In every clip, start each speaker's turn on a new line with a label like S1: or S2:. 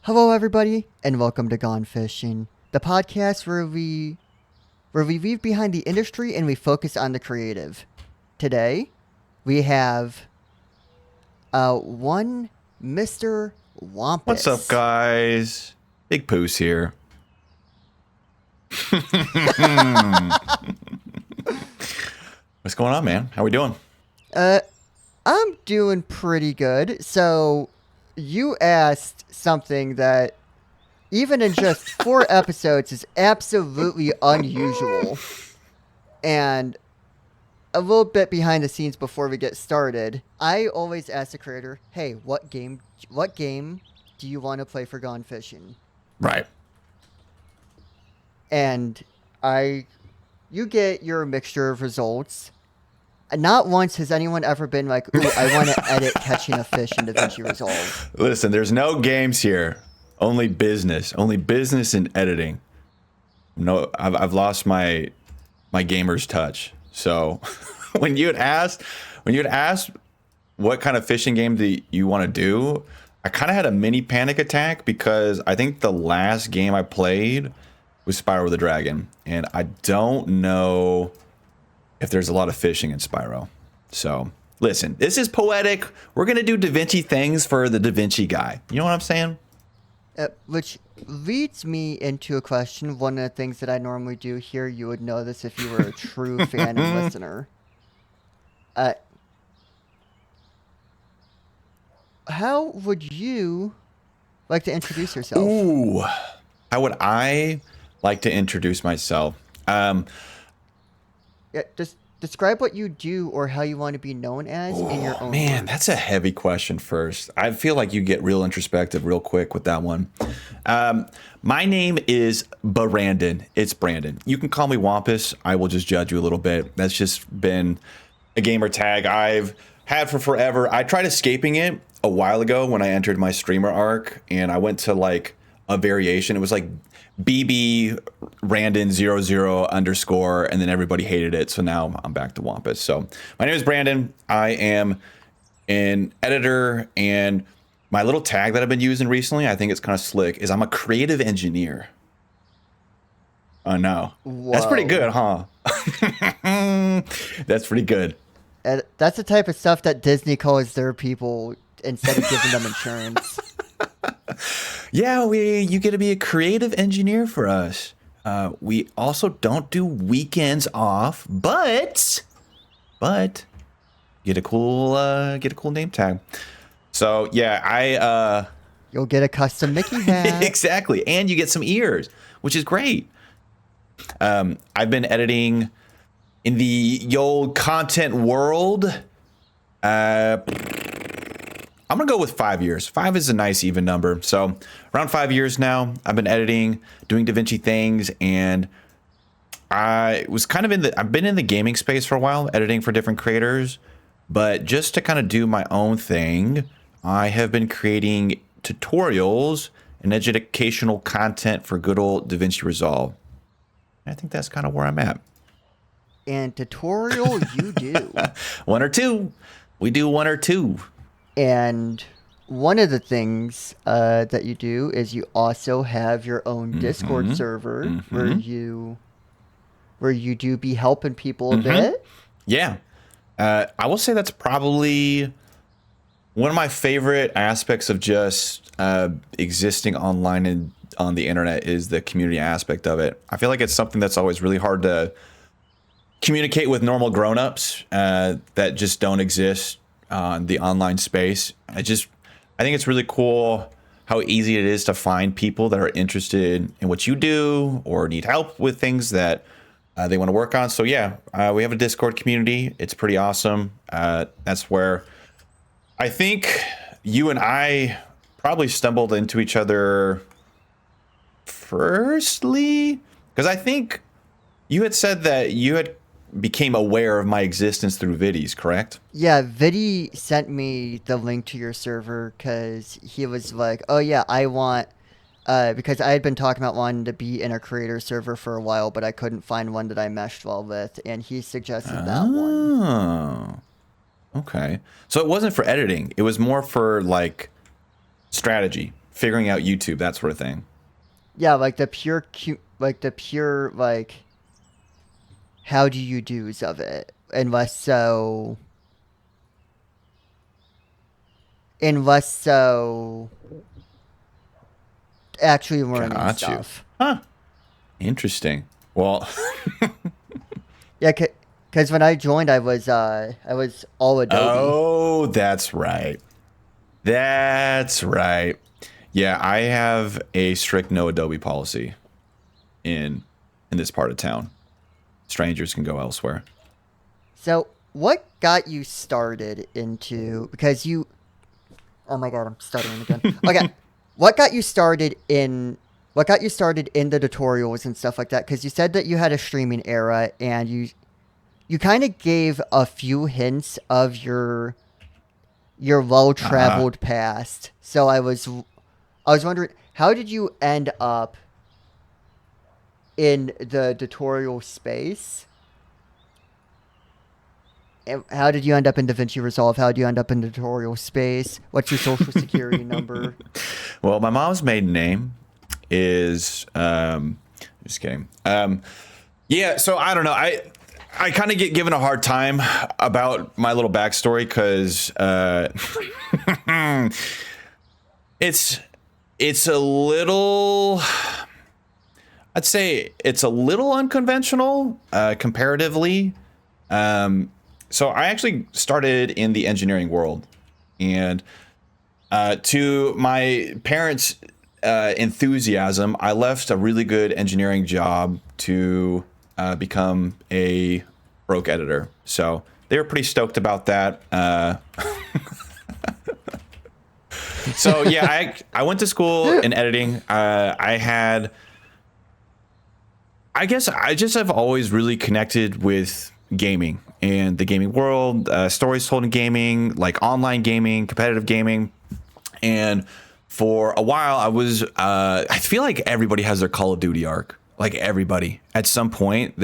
S1: Hello, everybody, and welcome to Gone Fishing, the podcast where we leave behind the industry and we focus on the creative. Today, we have one Mr.
S2: What's up,
S1: Wampus.
S2: guys? Big Poos here. What's going on, man? How we doing?
S1: I'm doing pretty good. So, you asked something that, even in just 4 episodes, is absolutely unusual. And a little bit behind the scenes before we get started, I always ask the creator, "Hey, what game do you want to play for Gone Fishing?"
S2: Right.
S1: And you get your mixture of results. And not once has anyone ever been like, "Ooh, I want to edit catching a fish in DaVinci Resolve."
S2: Listen, there's no games here. Only business. Only business and editing. No, I've lost my gamer's touch. So when you had asked what kind of fishing game do you want to do, I kind of had a mini panic attack because I think the last game I played was Spyro the Dragon, and I don't know if there's a lot of fishing in Spyro. So listen, this is poetic. We're gonna do DaVinci things for the DaVinci guy. You know what I'm saying?
S1: Which leads me into a question. One of the things that I normally do here, you would know this if you were a true fan and listener. Uh, how would you like to introduce yourself?
S2: Ooh, how would I like to introduce myself?
S1: Yeah, just describe what you do or how you want to be known as in your own
S2: Man,
S1: words.
S2: that's a heavy question first. I feel like you get real introspective real quick with that one. My name is Brandon. It's Brandon. You can call me Wampus. I will just judge you a little bit. That's just been a gamer tag I've had for forever. I tried escaping it a while ago when I entered my streamer arc, and I went to like a variation. It was like BB Randon 00 underscore, and then everybody hated it. So now I'm back to Wampus. So my name is Brandon. I am an editor, and my little tag that I've been using recently, I think it's kind of slick, is I'm a creative engineer. Oh no. That's pretty
S1: Whoa.
S2: good, huh? That's pretty good.
S1: And that's the type of stuff that Disney calls their people instead of giving them insurance.
S2: Yeah, you get to be a creative engineer for us. We also don't do weekends off, but get a cool name tag. So yeah,
S1: You'll get a custom Mickey hat.
S2: exactly, and you get some ears, which is great. I've been editing in the old content world. I'm gonna go with 5 years. 5 is a nice even number. So around 5 years now, I've been editing, doing DaVinci things, and I've been in the gaming space for a while, editing for different creators. But just to kind of do my own thing, I have been creating tutorials and educational content for good old DaVinci Resolve. I think that's kind of where I'm at.
S1: And tutorial you do.
S2: One or two. We do one or two.
S1: And one of the things that you do is you also have your own Discord server where you do be helping people a bit.
S2: Yeah. I will say that's probably one of my favorite aspects of just existing online and on the internet is the community aspect of it. I feel like it's something that's always really hard to communicate with normal grown-ups that just don't exist on the online space. I think it's really cool how easy it is to find people that are interested in what you do or need help with things that they want to work on. So yeah, we have a Discord community. It's pretty awesome. That's where I think you and I probably stumbled into each other firstly, because I think you had said that you had became aware of my existence through Viddies, correct?
S1: Yeah, Vidi sent me the link to your server because he was like, "Oh yeah, I want," because I had been talking about wanting to be in a creator server for a while, but I couldn't find one that I meshed well with, and he suggested that one.
S2: Oh, okay. So it wasn't for editing. It was more for like strategy. figuring out YouTube, that sort of thing.
S1: Yeah, like the pure like how do you do's of it, and less so actually learning
S2: Got you.
S1: stuff.
S2: Huh. Interesting. Well,
S1: Yeah, because when I joined, I was all Adobe.
S2: oh, that's right. That's right. Yeah, I have a strict no Adobe policy in this part of town. Strangers can go elsewhere.
S1: So what got you started into because you oh my god, I'm stuttering again. Okay. What got you started in the tutorials and stuff like that? Because you said that you had a streaming era and you kind of gave a few hints of your well
S2: Uh-huh.
S1: traveled past. So I was wondering, how did you end up in the tutorial space? And how did you end up in DaVinci Resolve? How did you end up in the tutorial space? What's your social security number?
S2: Well, my mom's maiden name is just kidding. Yeah, so I don't know. I kind of get given a hard time about my little backstory because it's a little. I'd say it's a little unconventional comparatively. So I actually started in the engineering world, and to my parents' enthusiasm, I left a really good engineering job to become a broke editor. So they were pretty stoked about that. So yeah, I went to school in editing. I guess I just have always really connected with gaming and the gaming world, stories told in gaming, like online gaming, competitive gaming. And for a while, I feel like everybody has their Call of Duty arc. Like everybody at some point,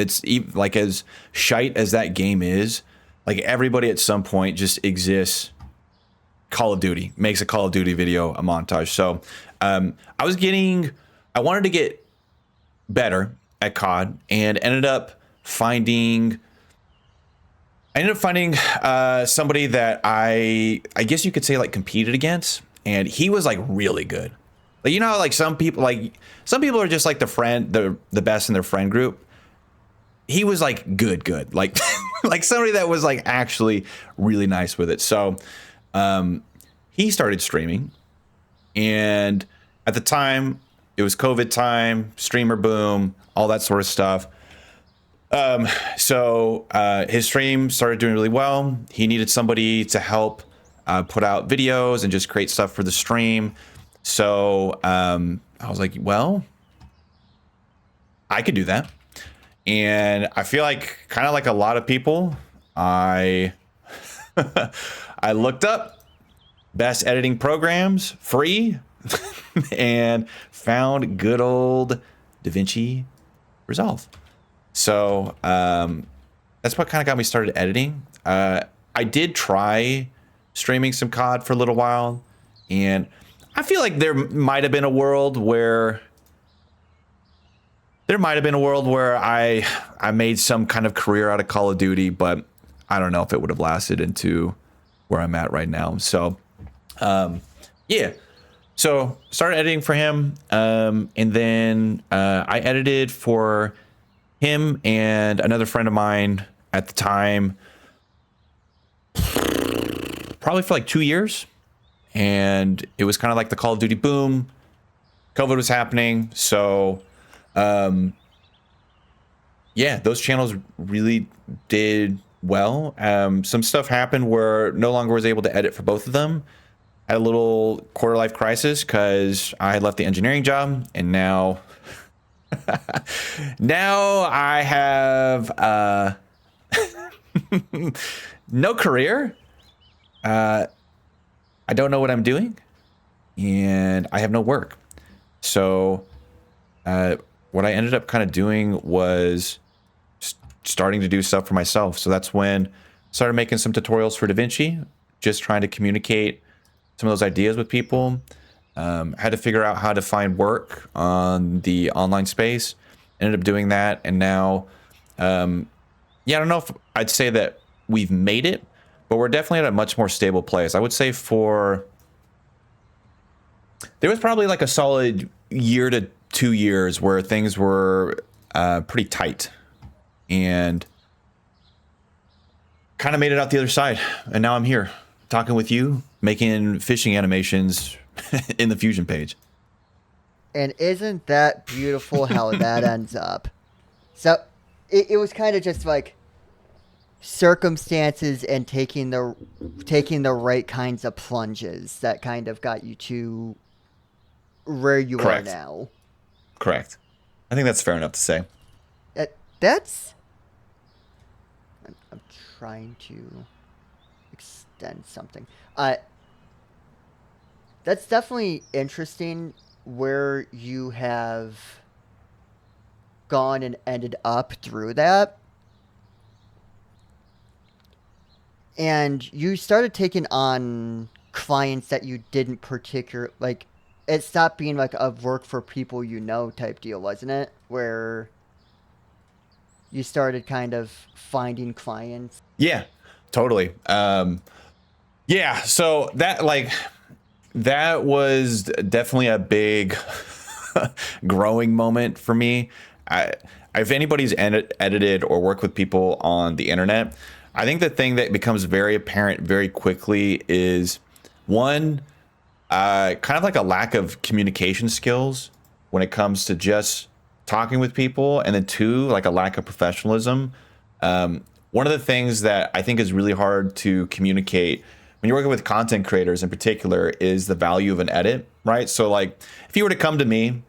S2: like as shite as that game is, like everybody at some point just exists. Call of Duty makes a Call of Duty video, a montage. So I wanted to get better at COD and ended up finding somebody that I guess you could say like competed against, and he was like really good. Like you know how like some people are just like the best in their friend group. He was like good like like somebody that was like actually really nice with it. So he started streaming, and at the time it was COVID time, streamer boom, all that sort of stuff. So his stream started doing really well. He needed somebody to help put out videos and just create stuff for the stream. So I was like, well, I could do that. And I feel like kind of like a lot of people, I I looked up best editing programs free and found good old DaVinci Resolve. So that's what kind of got me started editing. I did try streaming some COD for a little while, and I feel like there might have been a world where I made some kind of career out of Call of Duty, but I don't know if it would have lasted into where I'm at right now. So yeah. So started editing for him, and then I edited for him and another friend of mine at the time, probably for like 2 years. And it was kind of like the Call of Duty boom. COVID was happening. So, yeah, those channels really did well. Some stuff happened where no longer was able to edit for both of them. Had a little quarter life crisis because I had left the engineering job, and now now I have no career. I don't know what I'm doing, and I have no work. So what I ended up kind of doing was starting to do stuff for myself. So that's when I started making some tutorials for DaVinci, just trying to communicate some of those ideas with people. Had to figure out how to find work on the online space. Ended up doing that, and now, yeah, I don't know if I'd say that we've made it, but we're definitely at a much more stable place. I would say there was probably like a solid year to 2 years where things were pretty tight, and kind of made it out the other side. And now I'm here talking with you, making fishing animations in the Fusion page.
S1: And isn't that beautiful how that ends up? So it was kind of just like circumstances and taking the right kinds of plunges that kind of got you to where you are
S2: Correct.
S1: now.
S2: Correct. I think that's fair enough to say.
S1: That's I'm trying to extend something. That's definitely interesting where you have gone and ended up through that. And you started taking on clients that you didn't like. It stopped being like a work for people you know type deal, wasn't it? Where you started kind of finding clients.
S2: Yeah, totally. Yeah, so that was definitely a big growing moment for me. If anybody's edited or worked with people on the internet, I think the thing that becomes very apparent very quickly is one, kind of like a lack of communication skills when it comes to just talking with people, and then two, like a lack of professionalism. One of the things that I think is really hard to communicate when you're working with content creators in particular is the value of an edit, right? So like if you were to come to me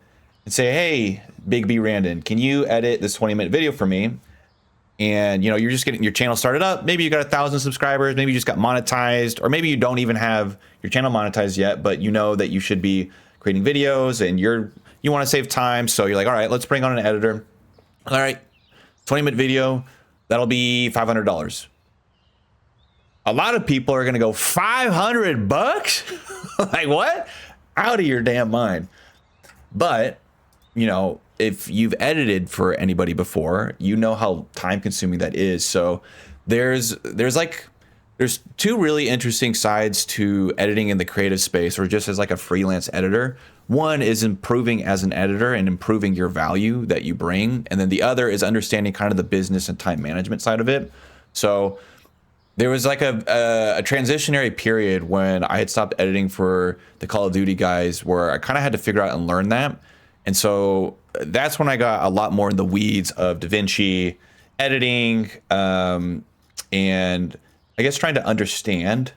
S2: and say, hey, Big B Randon, can you edit this 20-minute video for me? And you're just getting your channel started up. Maybe you got 1,000 subscribers, maybe you just got monetized, or maybe you don't even have your channel monetized yet, but you know that you should be creating videos and you want to save time. So you're like, all right, let's bring on an editor. All right, 20-minute video, that'll be $500. A lot of people are going to go, $500? Like, what? Out of your damn mind. But, if you've edited for anybody before, you know how time consuming that is. So there's two really interesting sides to editing in the creative space, or just as like a freelance editor. One is improving as an editor and improving your value that you bring. And then the other is understanding kind of the business and time management side of it. So there was like a transitionary period when I had stopped editing for the Call of Duty guys, where I kind of had to figure out and learn that. And so that's when I got a lot more in the weeds of DaVinci editing, and I guess trying to understand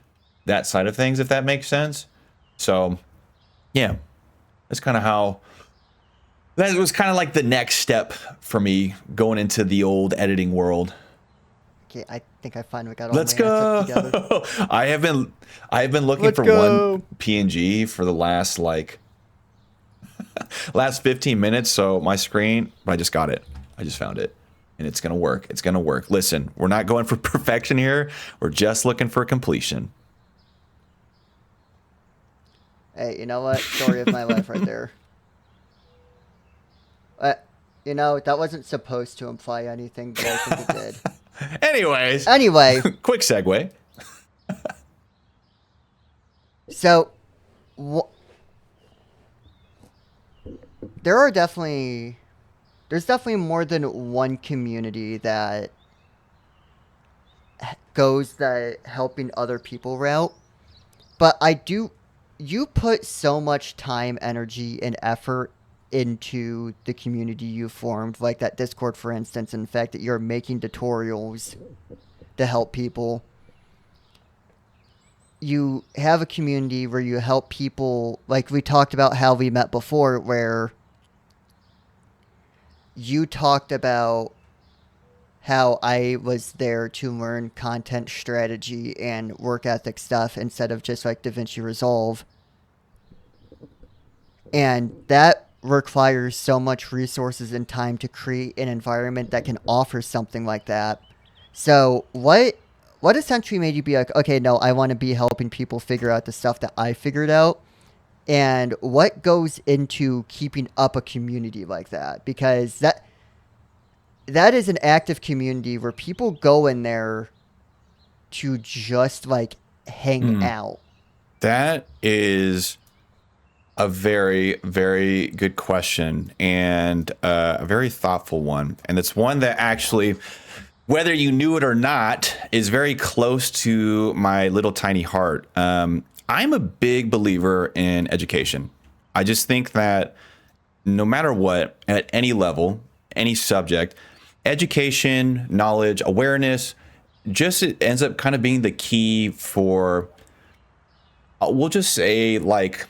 S2: that side of things, if that makes sense. So yeah, that's kind of how that was kind of like the next step for me going into the old editing world.
S1: Okay, I think I finally got all
S2: Let's
S1: my assets together.
S2: go. I have been looking
S1: Let's
S2: for
S1: go.
S2: one PNG for the last 15 minutes. So my screen, but I just got it. I just found it, and it's going to work. It's going to work. Listen, we're not going for perfection here. We're just looking for completion.
S1: Hey, you know what? Story of my life right there. That wasn't supposed to imply anything, but I think it did.
S2: Anyways,
S1: Anyway,
S2: quick segue.
S1: so there's definitely more than one community that goes the helping other people route. But you put so much time, energy, and effort into the community you formed, like that Discord, for instance, and the fact that you're making tutorials to help people. You have a community where you help people, like we talked about how we met before, where you talked about how I was there to learn content strategy and work ethic stuff instead of just like DaVinci Resolve. And that requires so much resources and time to create an environment that can offer something like that. So what essentially made you be like, okay, no, I want to be helping people figure out the stuff that I figured out, and what goes into keeping up a community like that, because that is an active community where people go in there to just like hang out.
S2: That is a very, very good question, and a very thoughtful one. And it's one that actually, whether you knew it or not, is very close to my little tiny heart. I'm a big believer in education. I just think that no matter what, at any level, any subject, education, knowledge, awareness, just it ends up kind of being the key for, we'll just say, like,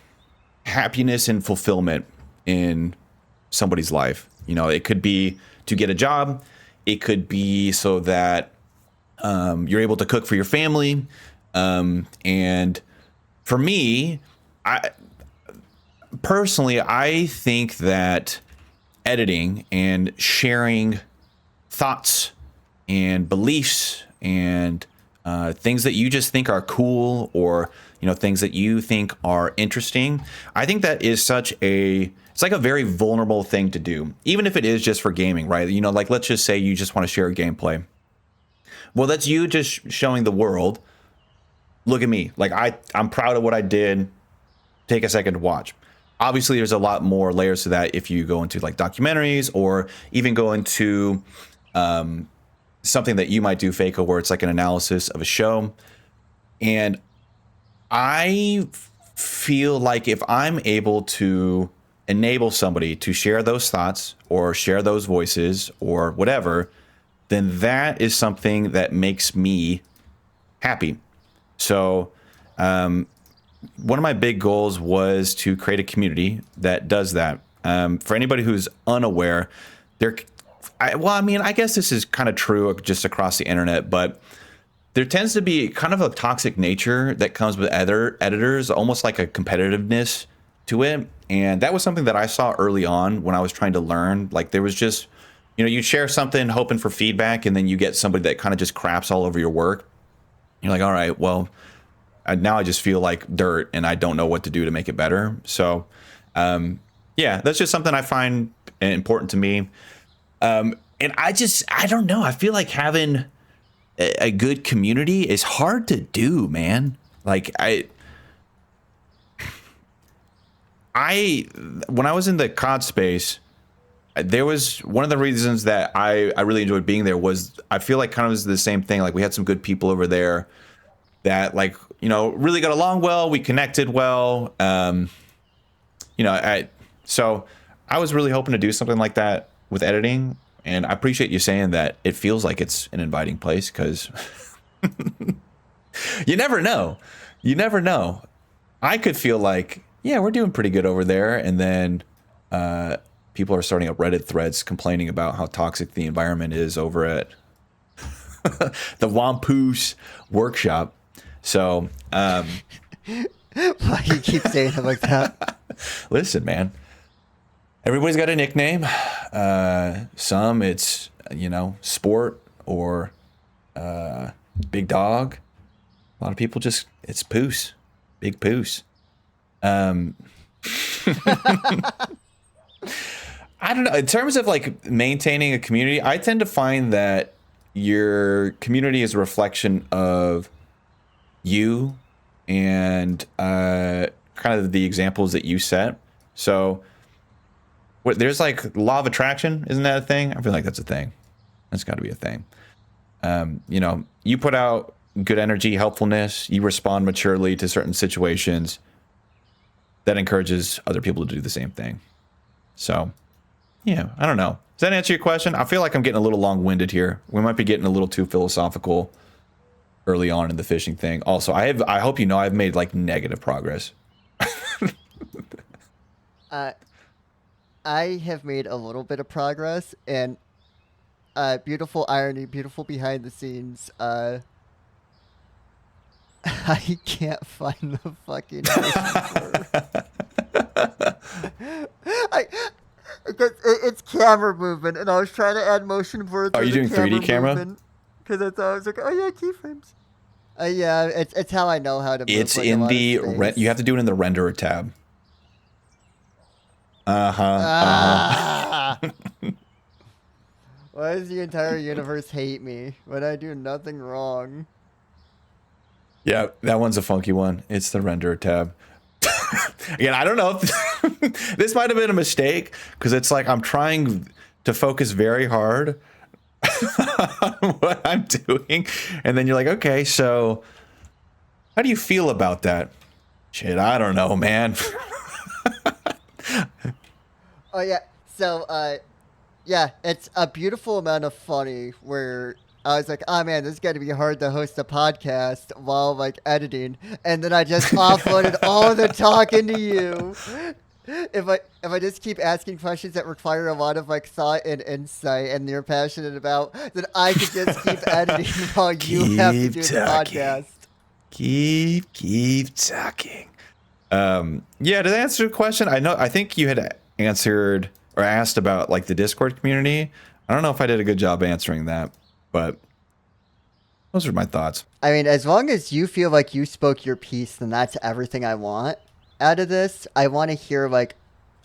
S2: happiness and fulfillment in somebody's life. You know, it could be to get a job. It could be so that you're able to cook for your family. And for me, I personally, I think that editing and sharing thoughts and beliefs and things that you just think are cool, or things that you think are interesting, I think that is it's like a very vulnerable thing to do, even if it is just for gaming, right? Like, let's just say you just want to share a gameplay. Well, that's you just showing the world, look at me, like I'm proud of what I did. Take a second to watch. Obviously, there's a lot more layers to that if you go into like documentaries, or even go into something that you might do, Faco, where it's like an analysis of a show. And I feel like if I'm able to enable somebody to share those thoughts or share those voices or whatever, then that is something that makes me happy. So one of my big goals was to create a community that does that. For anybody who's unaware, I guess this is kind of true just across the internet, but there tends to be kind of a toxic nature that comes with editors, almost like a competitiveness to it. And that was something that I saw early on when I was trying to learn. Like, there was just, you share something hoping for feedback, and then you get somebody that kind of just craps all over your work. You're like, all right, well, now I just feel like dirt and I don't know what to do to make it better. So, yeah, that's just something I find important to me. And I don't know. I feel like having a good community is hard to do, man. Like, when I was in the COD space, there was one of the reasons that I really enjoyed being there was I feel like kind of was the same thing. Like, we had some good people over there that, like, really got along well. We connected well. So I was really hoping to do something like that with editing. And I appreciate you saying that it feels like it's an inviting place, because you never know. You never know. I could feel like, yeah, we're doing pretty good over there. And then people are starting up Reddit threads complaining about how toxic the environment is over at the Wampoos workshop. So
S1: Why you keep saying it like that?
S2: Listen, man. Everybody's got a nickname. Some it's, sport or big dog. A lot of people just, it's Poos. Big Poos. I don't know. In terms of like maintaining a community, I tend to find that your community is a reflection of you and kind of the examples that you set. So there's like law of attraction, isn't that a thing? I feel like that's a thing. That's got to be a thing. You put out good energy, helpfulness, you respond maturely to certain situations. That encourages other people to do the same thing. So, yeah, I don't know. Does that answer your question? I feel like I'm getting a little long-winded here. We might be getting a little too philosophical early on in the fishing thing. Also, I hope I've made like negative progress.
S1: I have made a little bit of progress, and beautiful irony, beautiful behind the scenes. I can't find the fucking it's camera movement, and I was trying to add motion blur.
S2: Are you doing 3D camera?
S1: Because I was like, oh yeah, keyframes. Yeah, it's how I know how to move.
S2: It's
S1: like
S2: in the you have to do it in the renderer tab.
S1: Ah! Why does the entire universe hate me when I do nothing wrong?
S2: Yeah, that one's a funky one. It's the render tab. Again, I don't know if this might have been a mistake because it's like I'm trying to focus very hard on what I'm doing, and then you're like, okay, so how do you feel about that? Shit, I don't know, man.
S1: Oh yeah. So yeah, it's a beautiful amount of funny where I was like, oh man, this is gonna be hard to host a podcast while like editing, and then I just offloaded all the talking to you. If I just keep asking questions that require a lot of like thought and insight and you're passionate about, then I could just keep editing while you have to
S2: Keep
S1: do the
S2: talking.
S1: podcast.
S2: Keep talking. Yeah, to answer the question, I think you had answered or asked about like the Discord community. I don't know if I did a good job answering that, but those are my thoughts.
S1: I mean, as long as you feel like you spoke your piece, then that's everything I want out of this. I want to hear like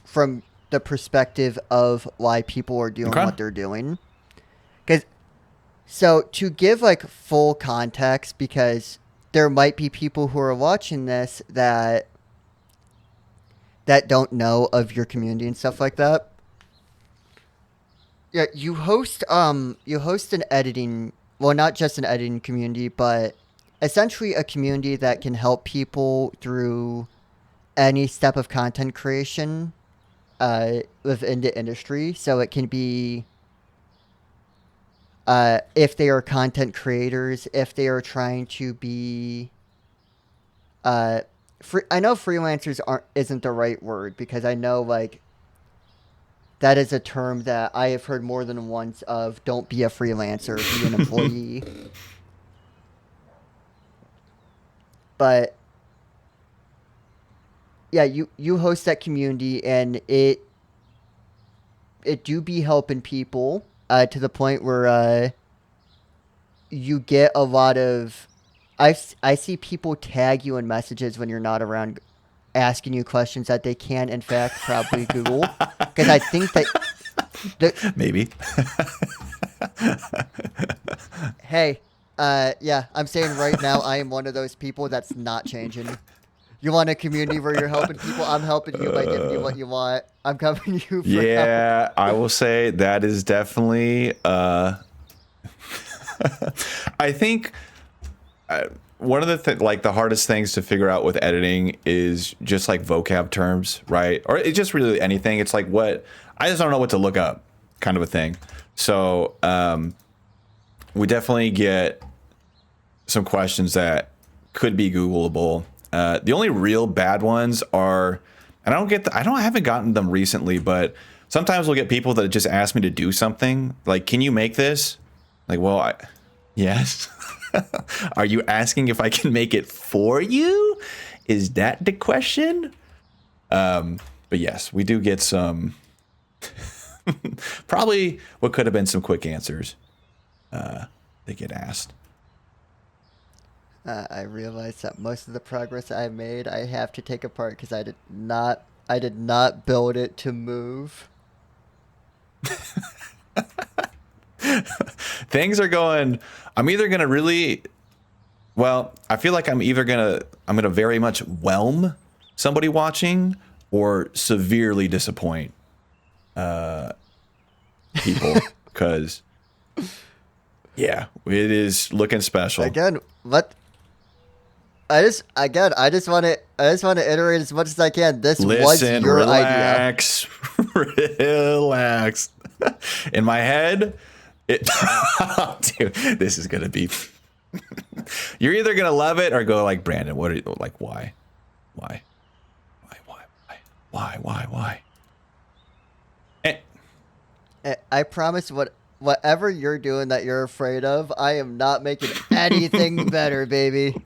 S1: from the perspective of why people are doing
S2: Okay.
S1: what they're doing. Because so to give like full context, because there might be people who are watching this that don't know of your community and stuff like that. Yeah, you host an editing, well, not just an editing community, but essentially a community that can help people through any step of content creation within the industry. So it can be if they are content creators, if they are trying to be I know freelancers isn't the right word because I know like that is a term that I have heard more than once of don't be a freelancer, be an employee. But yeah, you host that community and it do be helping people to the point where you get a lot of I see people tag you in messages when you're not around asking you questions that they can in fact probably Google because I think that
S2: Maybe.
S1: hey, yeah, I'm saying right now I am one of those people that's not changing. You want a community where you're helping people? I'm helping you by giving you what you want. I'm coming to you for help.
S2: Yeah, I will say that is definitely I think one of the like the hardest things to figure out with editing is just like vocab terms, right? Or it's just really anything. It's like what I just don't know what to look up, kind of a thing. So we definitely get some questions that could be Googleable. The only real bad ones are, and I haven't gotten them recently, but sometimes we'll get people that just ask me to do something. Like, can you make this? Like, well, yes. Are you asking if I can make it for you? Is that the question? But yes, we do get some, probably what could have been some quick answers that get asked.
S1: I realize that most of the progress I made, I have to take apart because I did not build it to move.
S2: Things are going. I'm either gonna really, well, I feel like I'm gonna very much whelm somebody watching or severely disappoint people because yeah, it is looking special.
S1: Again, what? I just want to iterate as much as I can. This was
S2: Listen,
S1: your idea.
S2: relax, relax. In my head, dude, this is gonna be. You're either gonna love it or go like, Brandon. What are you like? Why?
S1: I promise whatever you're doing that you're afraid of, I am not making anything better, baby.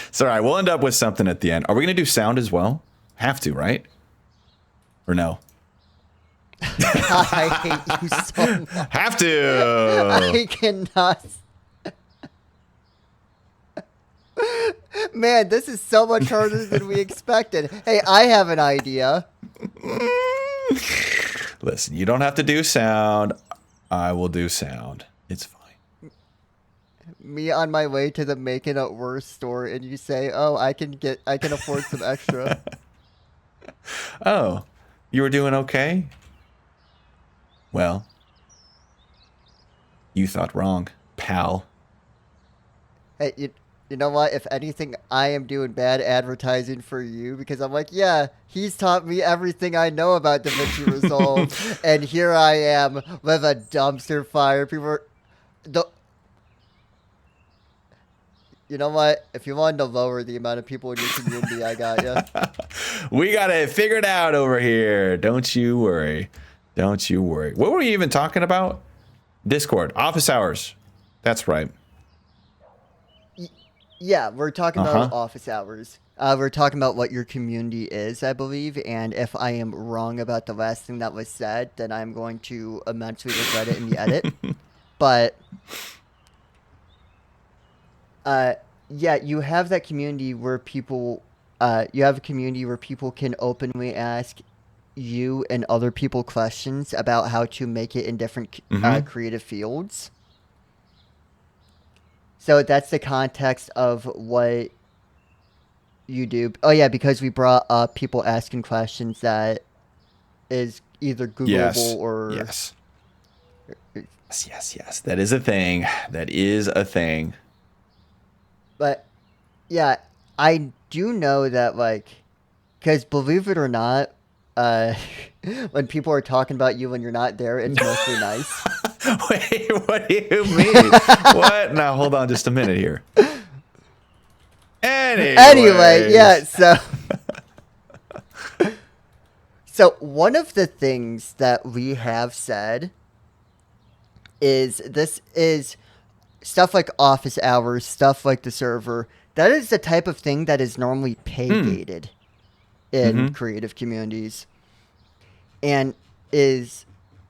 S2: It's all right. We'll end up with something at the end. Are we gonna do sound as well? Have to, right? Or no?
S1: I hate you so much.
S2: Have to.
S1: I cannot. Man, this is so much harder than we expected. Hey, I have an idea.
S2: Listen, you don't have to do sound. I will do sound. It's fine.
S1: Me on my way to the Making It Worse store, and you say, "Oh, I can afford some extra."
S2: Oh, you were doing okay? Well, you thought wrong, pal.
S1: Hey, you know what? If anything, I am doing bad advertising for you because I'm like, yeah, he's taught me everything I know about DaVinci Resolve, and here I am with a dumpster fire. People are, the, you know what? If you wanted to lower the amount of people in your community, I got you.
S2: We got it figured out over here. Don't you worry. Don't you worry. What were we even talking about? Discord, office hours. That's right.
S1: Yeah, we're talking about office hours. We're talking about what your community is, I believe, and if I am wrong about the last thing that was said, then I'm going to immensely regret it in the edit. But, yeah, you have that community where people, you have a community where people can openly ask you and other people questions about how to make it in different creative fields. So that's the context of what you do. Oh yeah, because we brought up people asking questions that is either Googleable or
S2: yes. Yes. That is a thing. That is a thing.
S1: But yeah, I do know that like, because believe it or not, when people are talking about you when you're not there, it's mostly nice.
S2: Wait, what do you mean? What? Now hold on just a minute here.
S1: Anyway, yeah, so one of the things that we have said is this is stuff like office hours, stuff like the server. That is the type of thing that is normally pay gated in creative communities. And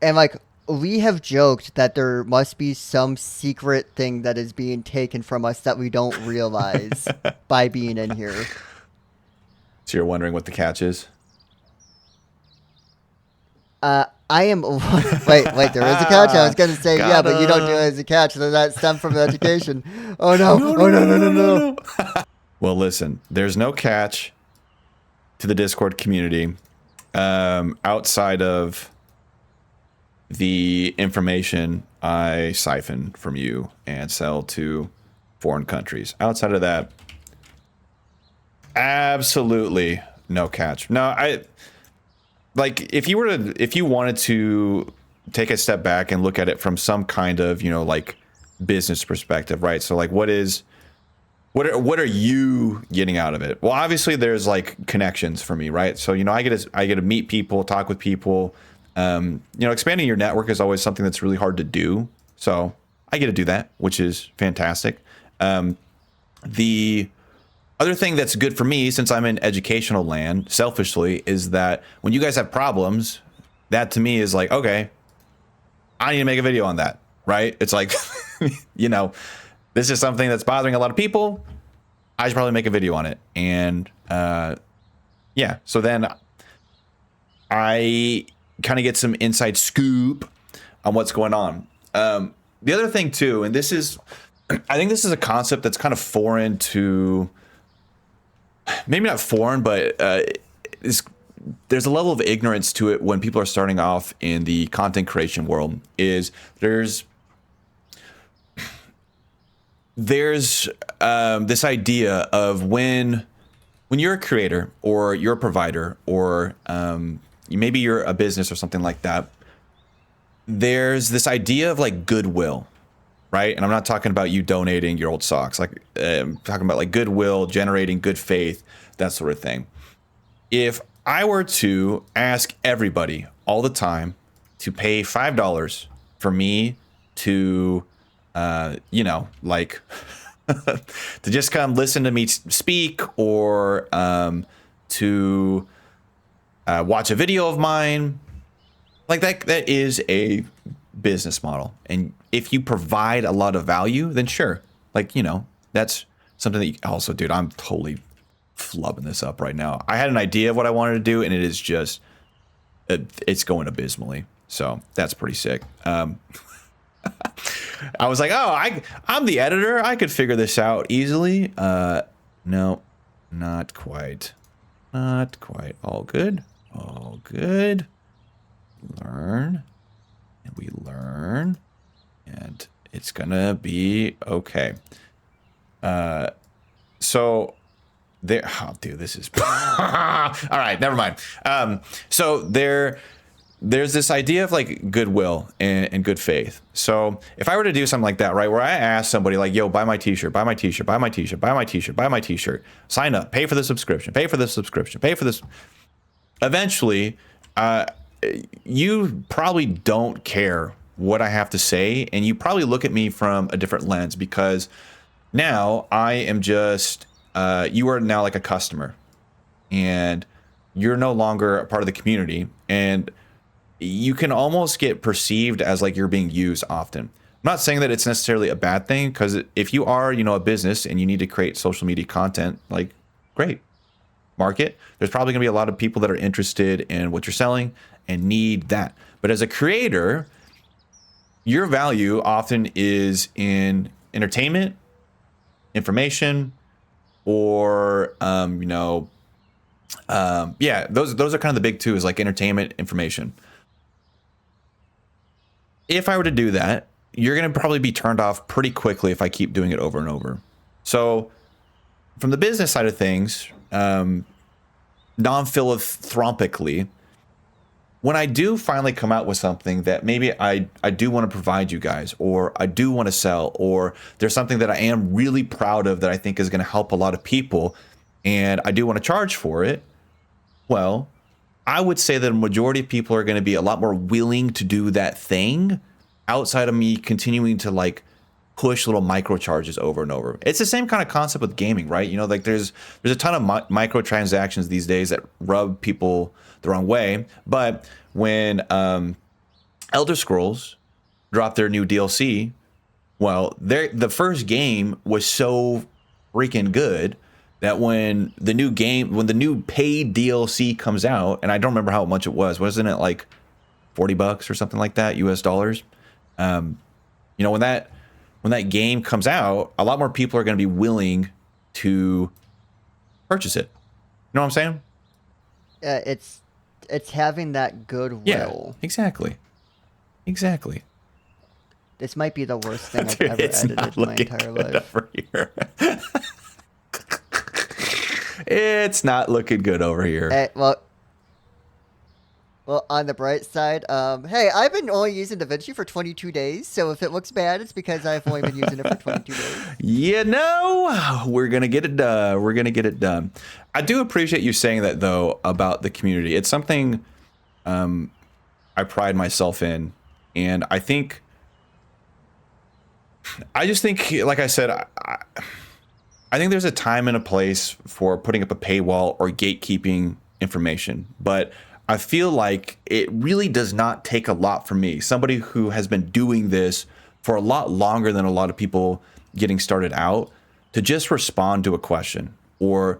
S1: like we have joked that there must be some secret thing that is being taken from us that we don't realize by being in here.
S2: So you're wondering what the catch is?
S1: I am. Wait. There is a catch. I was gonna say yeah, but you don't do it as a catch. Does that stem from education? Oh no! No.
S2: Well, listen. There's no catch to the Discord community outside of the information I siphon from you and sell to foreign countries. Outside of that, absolutely no catch. No, like if you wanted to take a step back and look at it from some kind of, like business perspective, right? So like what are you getting out of it? Well, obviously there's like connections for me, right? So, I get to meet people, talk with people. Expanding your network is always something that's really hard to do. So I get to do that, which is fantastic. The other thing that's good for me, since I'm in educational land, selfishly, is that when you guys have problems, that to me is like, okay, I need to make a video on that, right? It's like, this is something that's bothering a lot of people. I should probably make a video on it. And yeah, so then I kind of get some inside scoop on what's going on. The other thing too, and I think this is a concept that's kind of foreign to, maybe not foreign, but there's a level of ignorance to it when people are starting off in the content creation world. Is there's this idea of when you're a creator or you're a provider or maybe you're a business or something like that, there's this idea of like goodwill, right? And I'm not talking about you donating your old socks. Like I'm talking about like goodwill, generating good faith, that sort of thing. If I were to ask everybody all the time to pay $5 for me to, like to just come listen to me speak or to watch a video of mine, like that is a business model. And if you provide a lot of value, then sure, like, that's something that you also, dude, I'm totally flubbing this up right now. I had an idea of what I wanted to do, and it is just it's going abysmally. So that's pretty sick. I was like, oh, I'm the editor. I could figure this out easily. No, not quite. Not quite. All good. All good. Learn. And we learn. And it's gonna be okay. So there, oh, dude, this is all right. Never mind. So there's this idea of like goodwill and good faith. So if I were to do something like that, right, where I ask somebody like, yo, buy my t-shirt, buy my t-shirt, buy my t-shirt, buy my t-shirt, buy my t-shirt, sign up, pay for the subscription, pay for the subscription, pay for this. Eventually, you probably don't care what I have to say, and you probably look at me from a different lens, because now I am just, you are now like a customer, and you're no longer a part of the community, and you can almost get perceived as like you're being used often. I'm not saying that it's necessarily a bad thing, because if you are, a business and you need to create social media content, like, great, market. There's probably going to be a lot of people that are interested in what you're selling and need that. But as a creator, your value often is in entertainment, information, or yeah, those are kind of the big two, is like entertainment, information. If I were to do that, you're going to probably be turned off pretty quickly if I keep doing it over and over. So from the business side of things, non-philanthropically, when I do finally come out with something that maybe I do want to provide you guys, or I do want to sell, or there's something that I am really proud of that I think is going to help a lot of people, and I do want to charge for it, well, I would say that a majority of people are going to be a lot more willing to do that thing outside of me continuing to like push little micro charges over and over. It's the same kind of concept with gaming, right? Like there's a ton of microtransactions these days that rub people the wrong way. But when Elder Scrolls dropped their new DLC, well, the first game was so freaking good that when the new paid DLC comes out, and I don't remember how much it was, wasn't it like $40 or something like that, US dollars? When that game comes out, a lot more people are going to be willing to purchase it. You know what I'm saying?
S1: It's having that goodwill.
S2: Yeah, exactly.
S1: This might be the worst thing I've ever edited in my entire life.
S2: Over here. It's not looking good over here.
S1: Well, on the bright side, hey, I've been only using DaVinci for 22 days, so if it looks bad, it's because I've only been using it for 22 days.
S2: We're going to get it done. I do appreciate you saying that, though, about the community. It's something I pride myself in, and I just think, like I said, I think there's a time and a place for putting up a paywall or gatekeeping information, but I feel like it really does not take a lot from me, somebody who has been doing this for a lot longer than a lot of people getting started out, to just respond to a question, or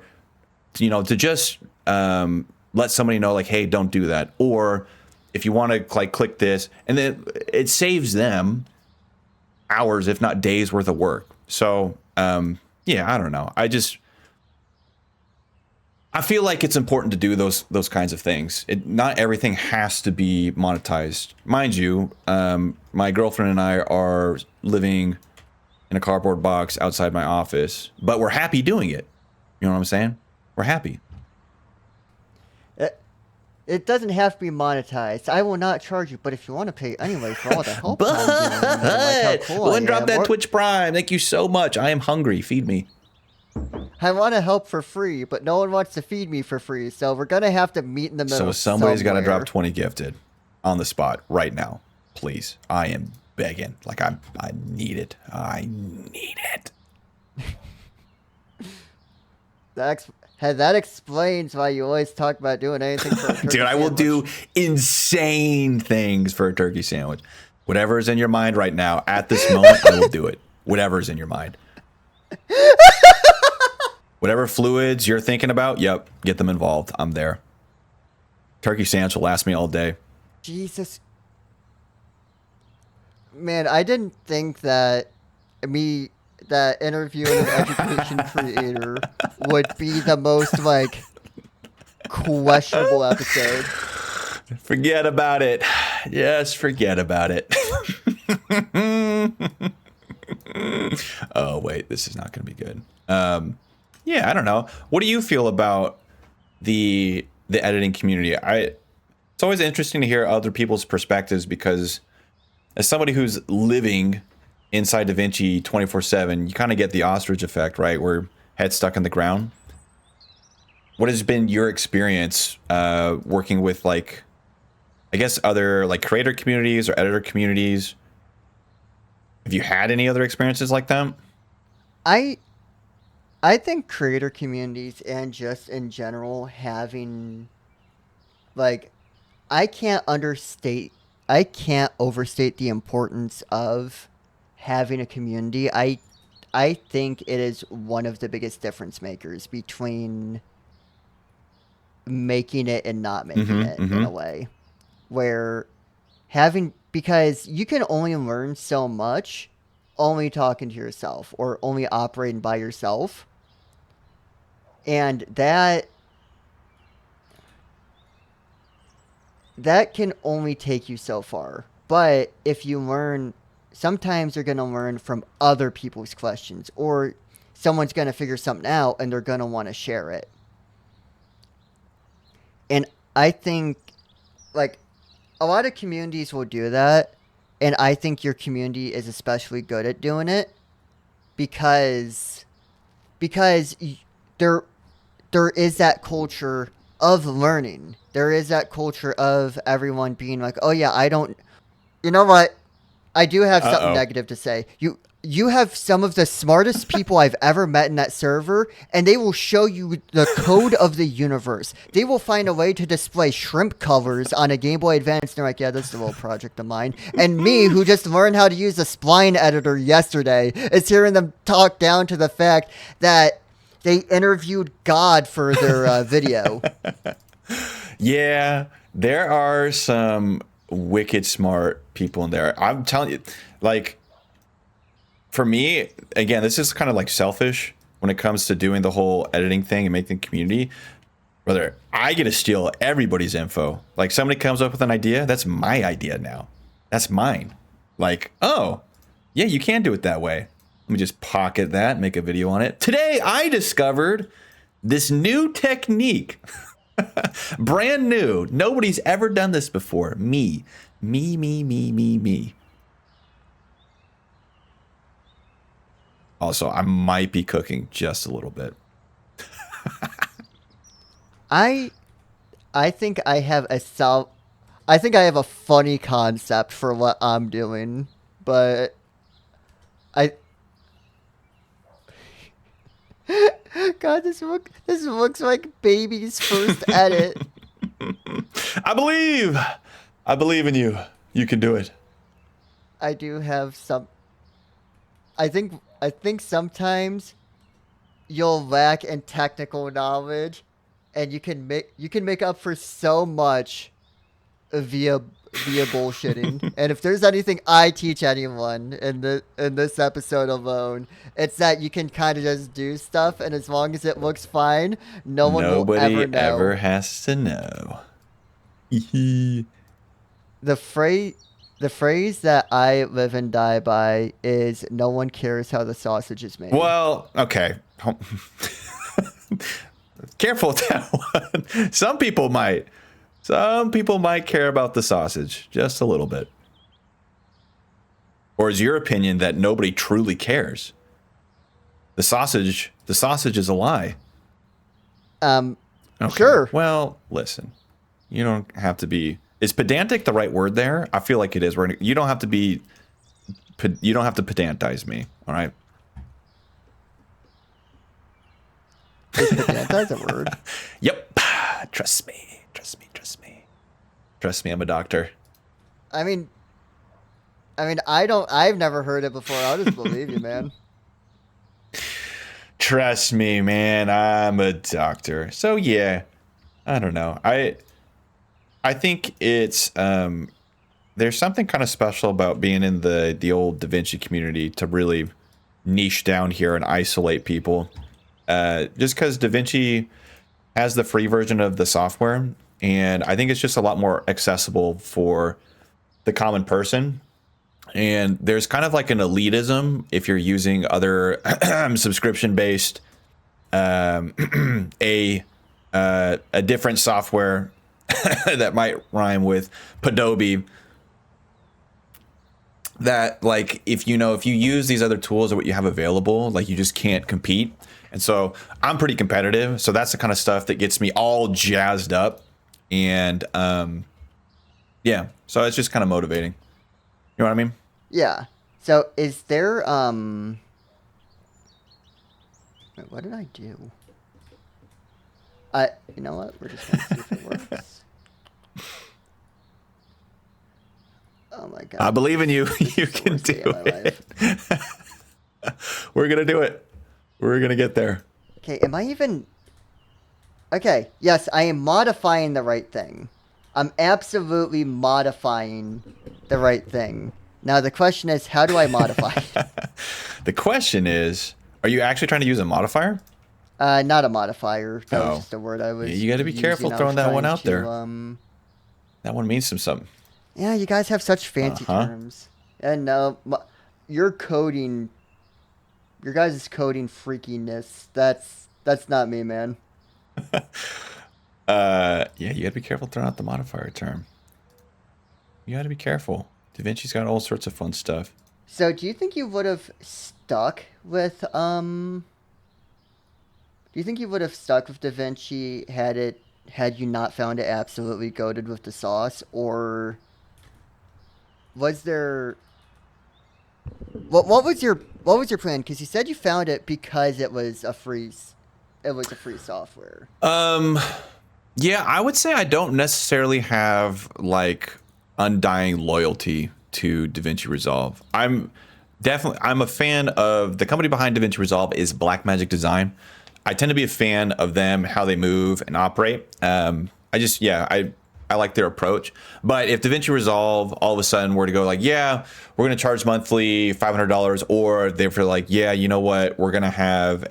S2: to just let somebody know, like, hey, don't do that, or if you want to like click this, and then it saves them hours, if not days worth of work. So yeah, I don't know. I feel like it's important to do those kinds of things. Not everything has to be monetized. Mind you, my girlfriend and I are living in a cardboard box outside my office, but we're happy doing it. You know what I'm saying? We're happy.
S1: It doesn't have to be monetized. I will not charge you, but if you want to pay anyway for all the help,
S2: but
S1: like how cool
S2: drop that Twitch Prime. Thank you so much. I am hungry. Feed me.
S1: I want to help for free, but no one wants to feed me for free, so we're gonna have to meet in the middle.
S2: So somebody's got to drop 20 gifted on the spot right now, please. I am begging. Like I need it. I need it.
S1: That explains why you always talk about doing anything for a turkey
S2: Dude, I will
S1: sandwich.
S2: do insane things for a turkey sandwich. Whatever is in your mind right now, at this moment, I will do it. Whatever is in your mind. Whatever fluids you're thinking about, yep, get them involved. I'm there. Turkey sandwich will last me all day.
S1: Jesus, man, I didn't think that me that interviewing an education creator would be the most like questionable episode.
S2: Forget about it. Yes, forget about it. Oh, wait, this is not going to be good. Yeah, I don't know. What do you feel about the editing community? It's always interesting to hear other people's perspectives because as somebody who's living inside DaVinci 24/7, you kind of get the ostrich effect, right? Where head stuck in the ground. What has been your experience working with, like, I guess other like creator communities or editor communities? Have you had any other experiences like that?
S1: I I think creator communities and just in general having like I can't understate I can't overstate the importance of having a community. I think it is one of the biggest difference makers between making it and not making
S2: Mm-hmm.
S1: it in
S2: Mm-hmm.
S1: a way where having because you can only learn so much only talking to yourself or only operating by yourself, and that can only take you so far. But if you learn, sometimes you're going to learn from other people's questions, or someone's going to figure something out and they're going to want to share it. And I think, like, a lot of communities will do that. And I think your community is especially good at doing it because because there there is that culture of learning. There is that culture of everyone being like, "Oh yeah, I don't you know what? I do have something
S2: Uh-oh.
S1: negative to say. You have some of the smartest people I've ever met in that server, and they will show you the code of the universe. They will find a way to display shrimp covers on a Game Boy Advance. And they're like, yeah, this is a little project of mine. And me, who just learned how to use a spline editor yesterday, is hearing them talk down to the fact that they interviewed God for their video.
S2: Yeah, there are some wicked smart people in there. I'm telling you, like, for me, again, this is kind of like selfish when it comes to doing the whole editing thing and making community. Brother, I get to steal everybody's info. Like, somebody comes up with an idea, that's my idea now. That's mine. Like, oh, yeah, you can do it that way. Let me just pocket that, make a video on it. Today, I discovered this new technique. Brand new. Nobody's ever done this before. Me. Me, me, me, me, me. Also, I might be cooking just a little bit.
S1: I I think I have a self. I think I have a funny concept for what I'm doing, but I. God, this looks like baby's first edit.
S2: I believe. I believe in you. You can do it.
S1: I do have some. I think sometimes you'll lack in technical knowledge, and you can make up for so much via bullshitting. And if there's anything I teach anyone in this episode alone, it's that you can kind of just do stuff, and as long as it looks fine, no one will ever
S2: Nobody
S1: know.
S2: ever has to know.
S1: The phrase the phrase that I live and die by is no one cares how the sausage is made.
S2: Well, okay. Careful with that one. Some people might. Some people might care about the sausage just a little bit. Or is your opinion that nobody truly cares? The sausage is a lie.
S1: Um
S2: Okay.
S1: Sure.
S2: Well, listen. You don't have to be. Is pedantic the right word there? I feel like it is. You don't have to be. You don't have to pedantize me. All right.
S1: Is pedantize a word?
S2: Yep. Trust me. Trust me. Trust me. Trust me. I'm a doctor.
S1: I mean I've never heard it before. I'll just believe you, man.
S2: Trust me, man. I'm a doctor. So yeah. I don't know. I think it's there's something kind of special about being in the old DaVinci community to really niche down here and isolate people. Just because DaVinci has the free version of the software, and I think it's just a lot more accessible for the common person. And there's kind of like an elitism if you're using other subscription based a different software that might rhyme with Padobi. That like if you use these other tools or what you have available, like you just can't compete. And so I'm pretty competitive, so that's the kind of stuff that gets me all jazzed up. And yeah, so it's just kind of motivating. You know what I mean?
S1: Yeah. So is there wait, what did I do? You know what? We're just gonna see if it works. Oh my god.
S2: I believe in you.
S1: This
S2: You
S1: is the
S2: can
S1: worst
S2: do
S1: day of my
S2: it.
S1: life.
S2: We're gonna do it. We're gonna get there.
S1: Okay, am I even Okay, yes, I am modifying the right thing. I'm absolutely modifying the right thing. Now the question is, how do I modify it?
S2: The question is, are you actually trying to use a modifier?
S1: Not a modifier. That was
S2: Oh.
S1: just a word I was
S2: Yeah, you got to be careful
S1: using. I was
S2: throwing that one
S1: trying
S2: out
S1: to,
S2: there. That one means something.
S1: Yeah, you guys have such fancy
S2: Uh-huh.
S1: terms. And no, your coding, your guys' coding freakiness, that's not me, man.
S2: Yeah, you got to be careful throwing out the modifier term. You got to be careful. DaVinci's got all sorts of fun stuff.
S1: So, do you think you would have stuck with Do you think you would have stuck with DaVinci had you not found it absolutely goated with the sauce, or was there what was your plan? Because you said you found it because it was a free software.
S2: Yeah, I would say I don't necessarily have like undying loyalty to DaVinci Resolve. I'm a fan of the company behind DaVinci Resolve is Blackmagic Design. I tend to be a fan of them, how they move and operate. I like their approach. But if DaVinci Resolve all of a sudden were to go like, yeah, we're going to charge monthly $500, or they're like, yeah, you know what, we're going to have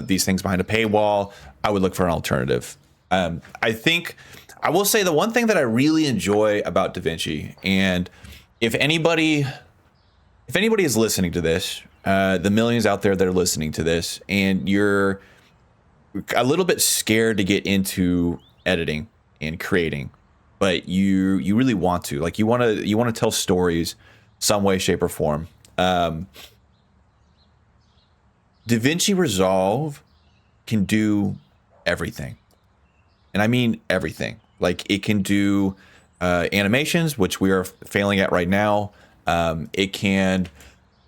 S2: these things behind a paywall, I would look for an alternative. I think I will say the one thing that I really enjoy about DaVinci, and if anybody is listening to this, the millions out there that are listening to this, and you're a little bit scared to get into editing and creating, but you really want to, like, you want to tell stories some way, shape, or form. DaVinci Resolve can do everything. And I mean everything. Like, it can do animations, which we are failing at right now. It can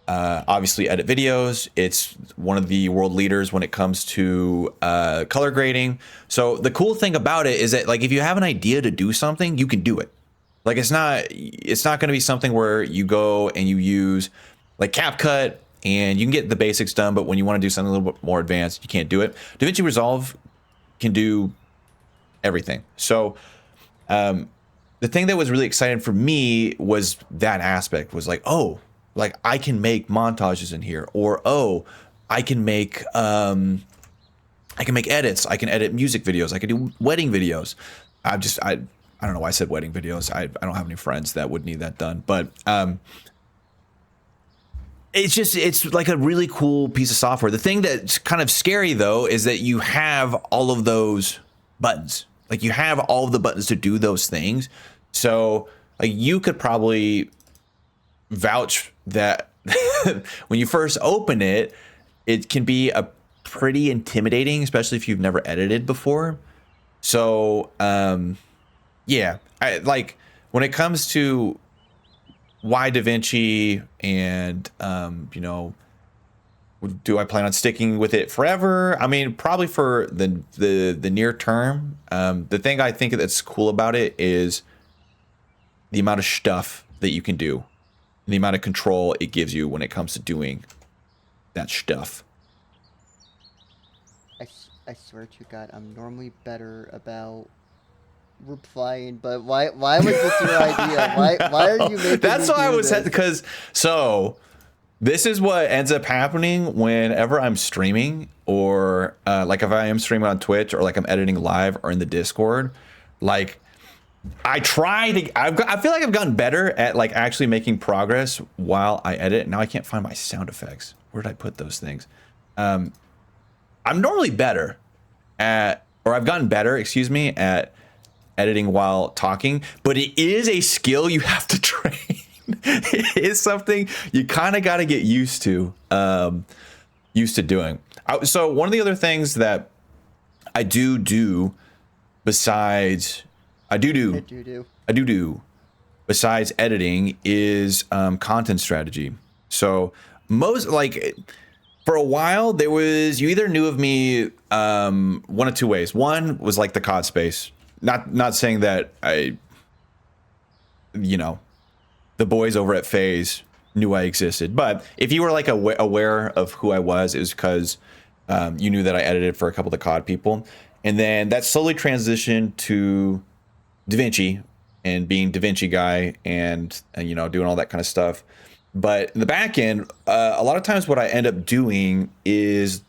S2: obviously edit videos. It's one of the world leaders when it comes to color grading. So the cool thing about it is that, like, if you have an idea to do something, you can do it. Like, it's not going to be something where you go and you use like CapCut and you can get the basics done, but when you want to do something a little bit more advanced, you can't do it. DaVinci Resolve can do everything. So the thing that was really exciting for me was that aspect was like, oh, like I can make montages in here, or oh, I can make edits. I can edit music videos. I can do wedding videos. I don't know why I said wedding videos. I don't have any friends that would need that done, but it's like a really cool piece of software. The thing that's kind of scary though is that you have all of those buttons. Like, you have all of the buttons to do those things. So like, you could probably vouch that when you first open it, it can be a pretty intimidating, especially if you've never edited before. So yeah, I like when it comes to why DaVinci and do I plan on sticking with it forever? I mean, probably for the near term. The thing I think that's cool about it is the amount of stuff that you can do, and the amount of control it gives you when it comes to doing that stuff.
S1: I swear to God, I'm normally better about replying, but why was this your idea? Why are you making
S2: That's
S1: me
S2: why I
S1: do
S2: was
S1: this?
S2: because this is what ends up happening whenever I'm streaming or like if I am streaming on Twitch or like I'm editing live or in the Discord. Like I feel like I've gotten better at like actually making progress while I edit. Now I can't find my sound effects. Where did I put those things? I'm normally better or I've gotten better, excuse me, at editing while talking, but it is a skill you have to train. It is something you kind of got to get used to doing. So one of the other things that I do besides I do besides editing is content strategy. So most like for a while there was you either knew of me one of two ways. One was like the COD space. Not saying that the boys over at FaZe knew I existed, but if you were like aware of who I was, it was because you knew that I edited for a couple of the COD people, and then that slowly transitioned to DaVinci and being DaVinci guy and doing all that kind of stuff. But in the back end, a lot of times what I end up doing is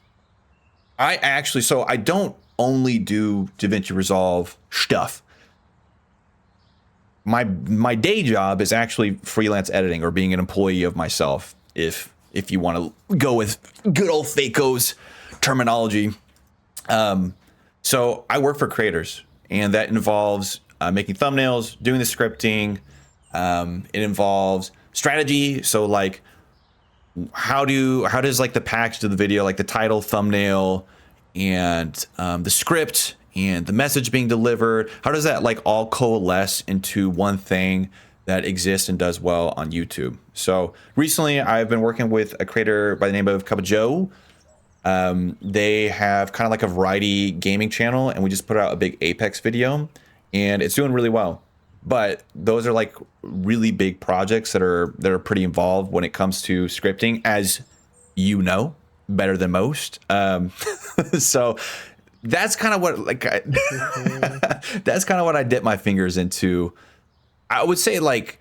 S2: I don't only do DaVinci Resolve stuff. My day job is actually freelance editing or being an employee of myself, if you want to go with good old Faco's terminology. So I work for creators, and that involves making thumbnails, doing the scripting. It involves strategy. So like how does like the package of the video, like the title, thumbnail, and the script and the message being delivered, how does that like all coalesce into one thing that exists and does well on YouTube? So recently I've been working with a creator by the name of Cup of Joe. They have kind of like a variety gaming channel, and we just put out a big Apex video, and it's doing really well. But those are like really big projects that are pretty involved when it comes to scripting, as you know better than most. So that's kind of what that's kind of what I dip my fingers into. I would say like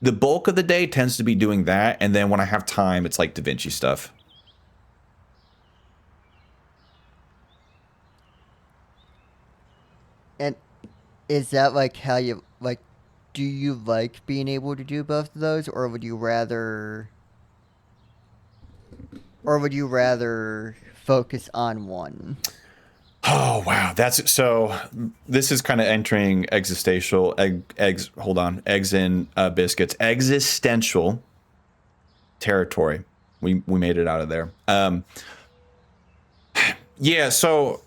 S2: the bulk of the day tends to be doing that, and then when I have time, it's like DaVinci stuff.
S1: And is that like how you like? Do you like being able to do both of those, or would you rather? Or would you rather focus on one?
S2: Oh wow, that's so. This is kind of entering existential eggs. Hold on, eggs in biscuits. Existential territory. We made it out of there. Yeah. So,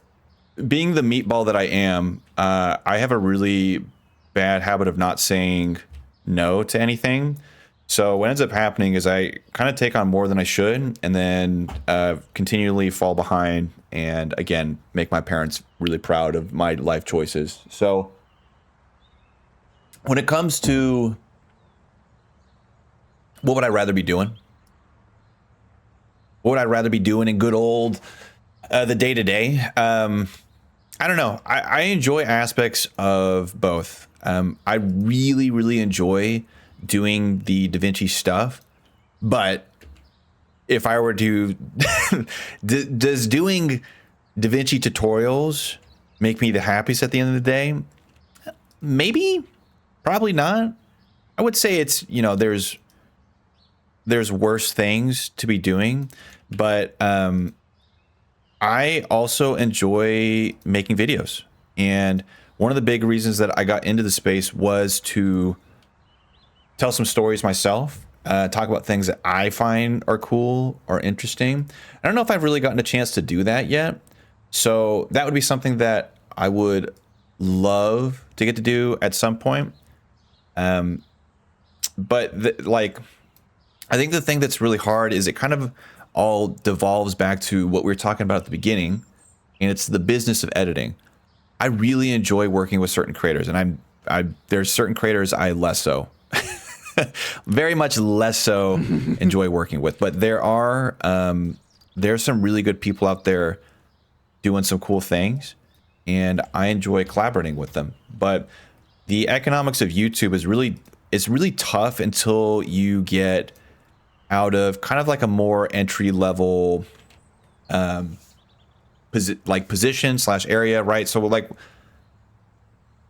S2: being the meatball that I am, I have a really bad habit of not saying no to anything. So what ends up happening is I kind of take on more than I should, and then continually fall behind, and again make my parents really proud of my life choices. So when it comes to what would I rather be doing? What would I rather be doing in good old the day to day? I don't know. I enjoy aspects of both. I really, really enjoy doing the DaVinci stuff, but if I were to, does doing DaVinci tutorials make me the happiest at the end of the day? Maybe, probably not. I would say it's, there's worse things to be doing, but I also enjoy making videos. And one of the big reasons that I got into the space was to tell some stories myself, talk about things that I find are cool or interesting. I don't know if I've really gotten a chance to do that yet. So that would be something that I would love to get to do at some point. But I think the thing that's really hard is it kind of all devolves back to what we were talking about at the beginning, and it's the business of editing. I really enjoy working with certain creators, and there's certain creators I less so. Very much less so enjoy working with, but there's some really good people out there doing some cool things, and I enjoy collaborating with them. But the economics of YouTube is it's really tough until you get out of kind of like a more entry level position slash area, right? So like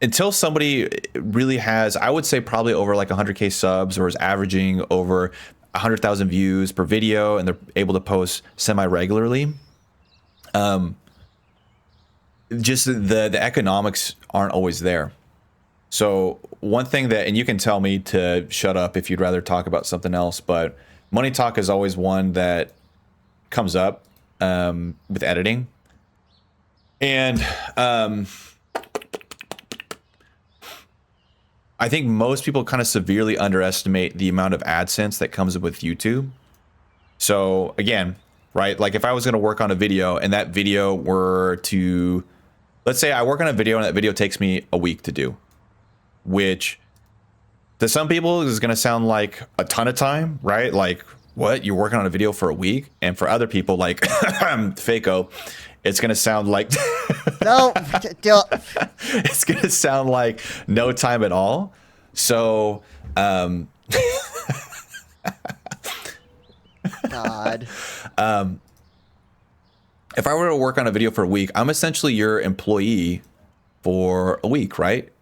S2: until somebody really has, I would say probably over like 100K subs or is averaging over 100,000 views per video and they're able to post semi regularly. Just the economics aren't always there. So one thing that, and you can tell me to shut up if you'd rather talk about something else, but money talk is always one that comes up with editing. And I think most people kind of severely underestimate the amount of AdSense that comes with YouTube. So again, right, like if I was going to work on a video and that video were to, let's say I work on a video and that video takes me a week to do, which to some people is going to sound like a ton of time, right? Like, what? You're working on a video for a week? And for other people like Fako, it's going to sound like
S1: No,
S2: it's going to sound like no time at all. So,
S1: God.
S2: if I were to work on a video for a week, I'm essentially your employee for a week, right?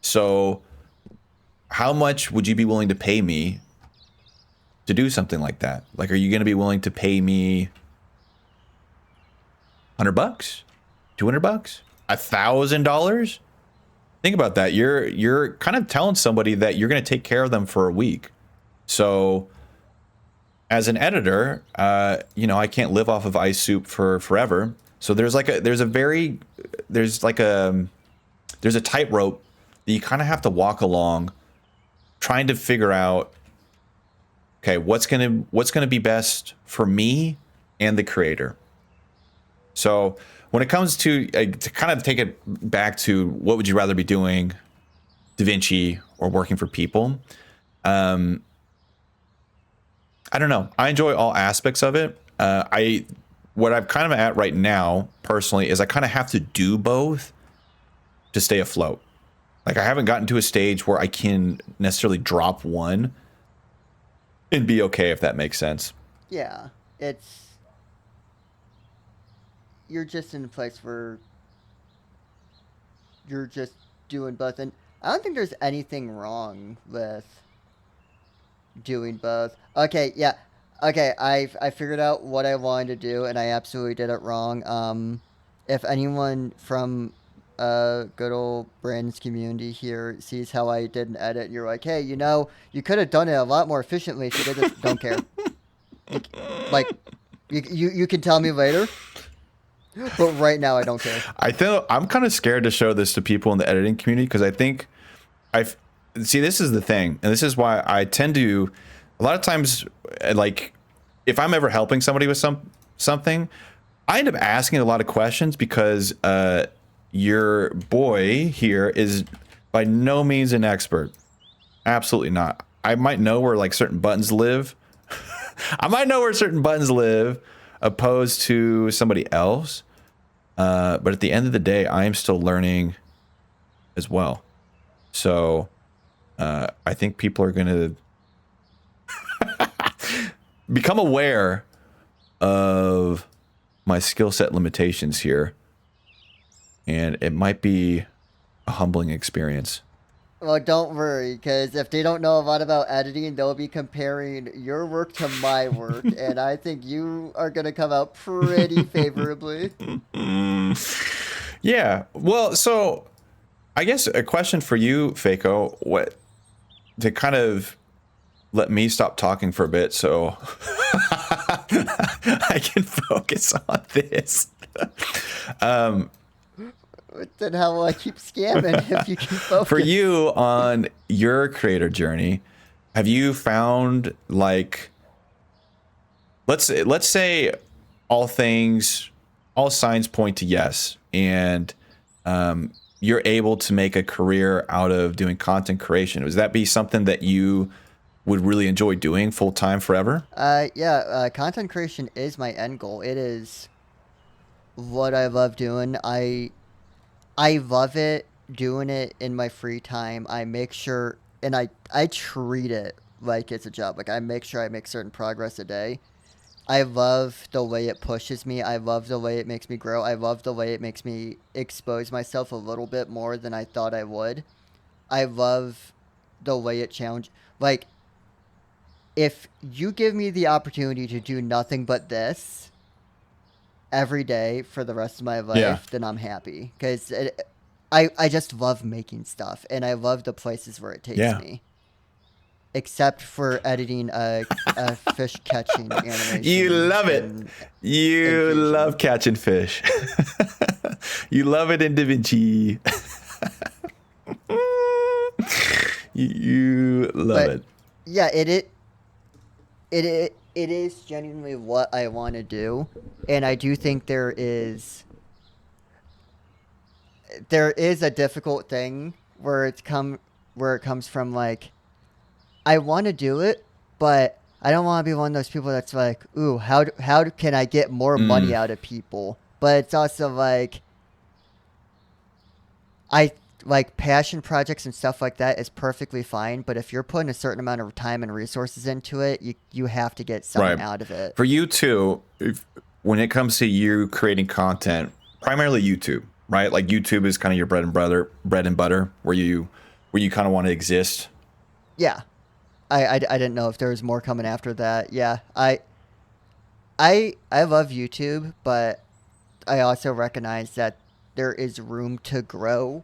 S2: So how much would you be willing to pay me to do something like that? Like, are you going to be willing to pay me $100, $200, $1,000? Think about that. You're kind of telling somebody that you're going to take care of them for a week. So as an editor, I can't live off of ice soup for forever. So there's a tightrope that you kind of have to walk along, trying to figure out, okay, what's gonna be best for me and the creator. So when it comes to kind of take it back to what would you rather be doing, DaVinci or working for people? I don't know. I enjoy all aspects of it. What I'm kind of at right now, personally, is I kind of have to do both to stay afloat. Like, I haven't gotten to a stage where I can necessarily drop one and be okay, if that makes sense.
S1: Yeah, you're just in a place where you're just doing both, and I don't think there's anything wrong with doing both. Okay, yeah. Okay, I figured out what I wanted to do, and I absolutely did it wrong. If anyone from good old Brandon's community here sees how I did an edit, and you're like, hey, you could have done it a lot more efficiently if you did this. Don't care. Like, you can tell me later. But right now, I don't care.
S2: I'm kind of scared to show this to people in the editing community because I think this is the thing, and this is why I tend to a lot of times, like, if I'm ever helping somebody with something, I end up asking a lot of questions because your boy here is by no means an expert. Absolutely not. I might know where like certain buttons live. I might know where certain buttons live opposed to somebody else. But at the end of the day, I am still learning as well. So I think people are going to become aware of my skill set limitations here. And it might be a humbling experience.
S1: Well, don't worry, because if they don't know a lot about editing, they'll be comparing your work to my work, and I think you are going to come out pretty favorably.
S2: Yeah. Well, so I guess a question for you, Fako, to kind of let me stop talking for a bit so I can focus on this.
S1: Then how will I keep scamming if you can focus?
S2: For you on your creator journey, have you found, like, let's say all signs point to yes, and you're able to make a career out of doing content creation. Would that be something that you would really enjoy doing full time forever?
S1: Yeah, content creation is my end goal. It is what I love doing. I love it doing it in my free time. I make sure, and I treat it like it's a job. Like I make sure I make certain progress a day. I love the way it pushes me. I love the way it makes me grow. I love the way it makes me expose myself a little bit more than I thought I would. I love the way it challenge. Like if you give me the opportunity to do nothing but this every day for the rest of my
S2: Yeah.
S1: life, then I'm happy because I just love making stuff and I love the places where it takes
S2: Yeah.
S1: me. Except for editing a fish catching
S2: You
S1: animation
S2: love it.
S1: in
S2: You
S1: Fishin.
S2: love catching fish. You love it in Da Vinci. You love
S1: But
S2: it.
S1: yeah, it is genuinely what I want to do, and I do think there is a difficult thing where it comes from like I want to do it, but I don't want to be one of those people that's like, ooh, can I get more money
S2: Mm,
S1: out of people? But it's also like I like passion projects and stuff like that is perfectly fine, but if you're putting a certain amount of time and resources into it, you have to get something
S2: right.
S1: out of it.
S2: For you too, when it comes to you creating content, primarily YouTube, right? Like YouTube is kind of your bread and butter, where you kind of want to exist.
S1: Yeah. I didn't know if there was more coming after that. Yeah. I love YouTube, but I also recognize that there is room to grow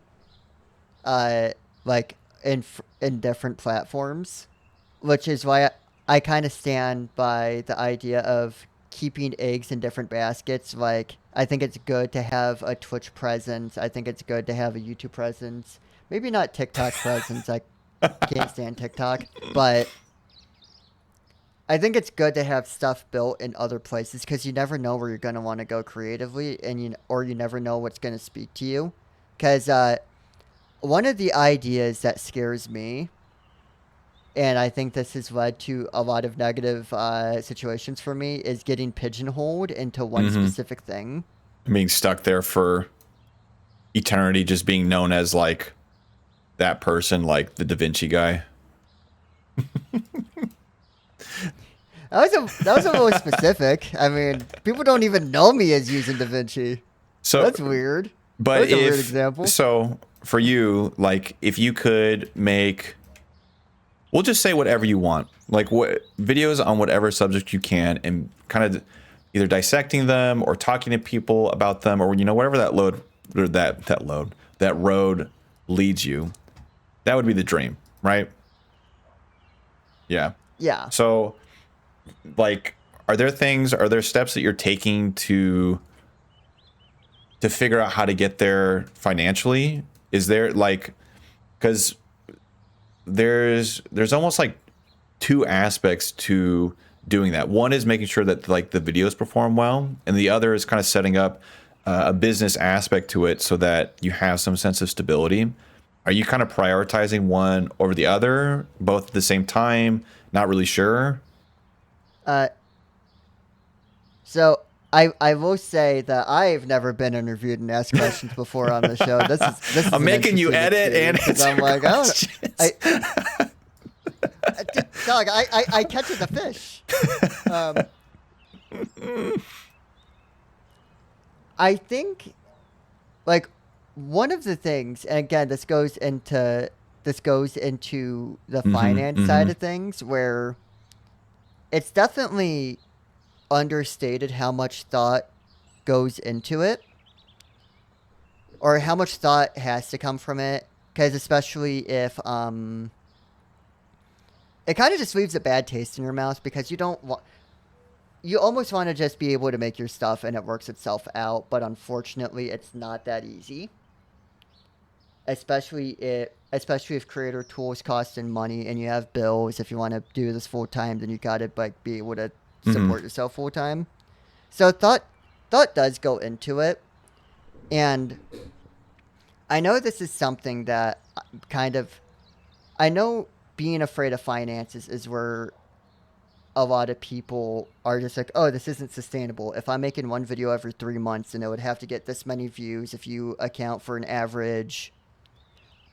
S1: uh like in different platforms, which is why I kind of stand by the idea of keeping eggs in different baskets. Like, I think it's good to have a Twitch presence. I think it's good to have a YouTube presence. Maybe not TikTok presence. I can't stand TikTok, but I think it's good to have stuff built in other places because you never know where you're going to want to go creatively, and you never know what's going to speak to you. Because one of the ideas that scares me, and I think this has led to a lot of negative situations for me, is getting pigeonholed into one
S2: Mm-hmm.
S1: specific thing.
S2: Being stuck there for eternity, just being known as like that person, like the Da Vinci guy.
S1: That was a little specific. I mean, people don't even know me as using DaVinci.
S2: So,
S1: That's weird. That
S2: but
S1: was a weird
S2: if
S1: example.
S2: so, for you, like if you could make, we'll just say whatever you want, like what videos on whatever subject you can, and kind of either dissecting them or talking to people about them, or whatever that load or that road leads you. That would be the dream, right? Yeah.
S1: Yeah.
S2: So, like, are there steps that you're taking to figure out how to get there financially? Is there like, because there's almost like two aspects to doing that. One is making sure that like the videos perform well, and the other is kind of setting up a business aspect to it so that you have some sense of stability. Are you kind of prioritizing one over the other, both at the same time? Not really sure.
S1: Uh, so I will say that I've never been interviewed and asked questions before on the show. This is
S2: I'm
S1: an
S2: making you
S1: interesting
S2: edit and
S1: experience because
S2: answer
S1: I'm like I don't
S2: questions.
S1: dog. I catch the fish. Um, I think like one of the things, and again, this goes into the
S2: Mm-hmm,
S1: finance
S2: mm-hmm.
S1: side of things, where it's definitely understated how much thought goes into it, or how much thought has to come from it. Because especially if it kind of just leaves a bad taste in your mouth because you don't want. You almost want to just be able to make your stuff and it works itself out, but unfortunately, it's not that easy. Especially if creator tools cost in money and you have bills. If you want to do this full time, then you got to like be able to
S2: Mm-hmm.
S1: support yourself full time. So thought does go into it, and I know this is something that kind of I know being afraid of finances is where a lot of people are just like, oh, this isn't sustainable. If I'm making one video every 3 months, then it would have to get this many views if you account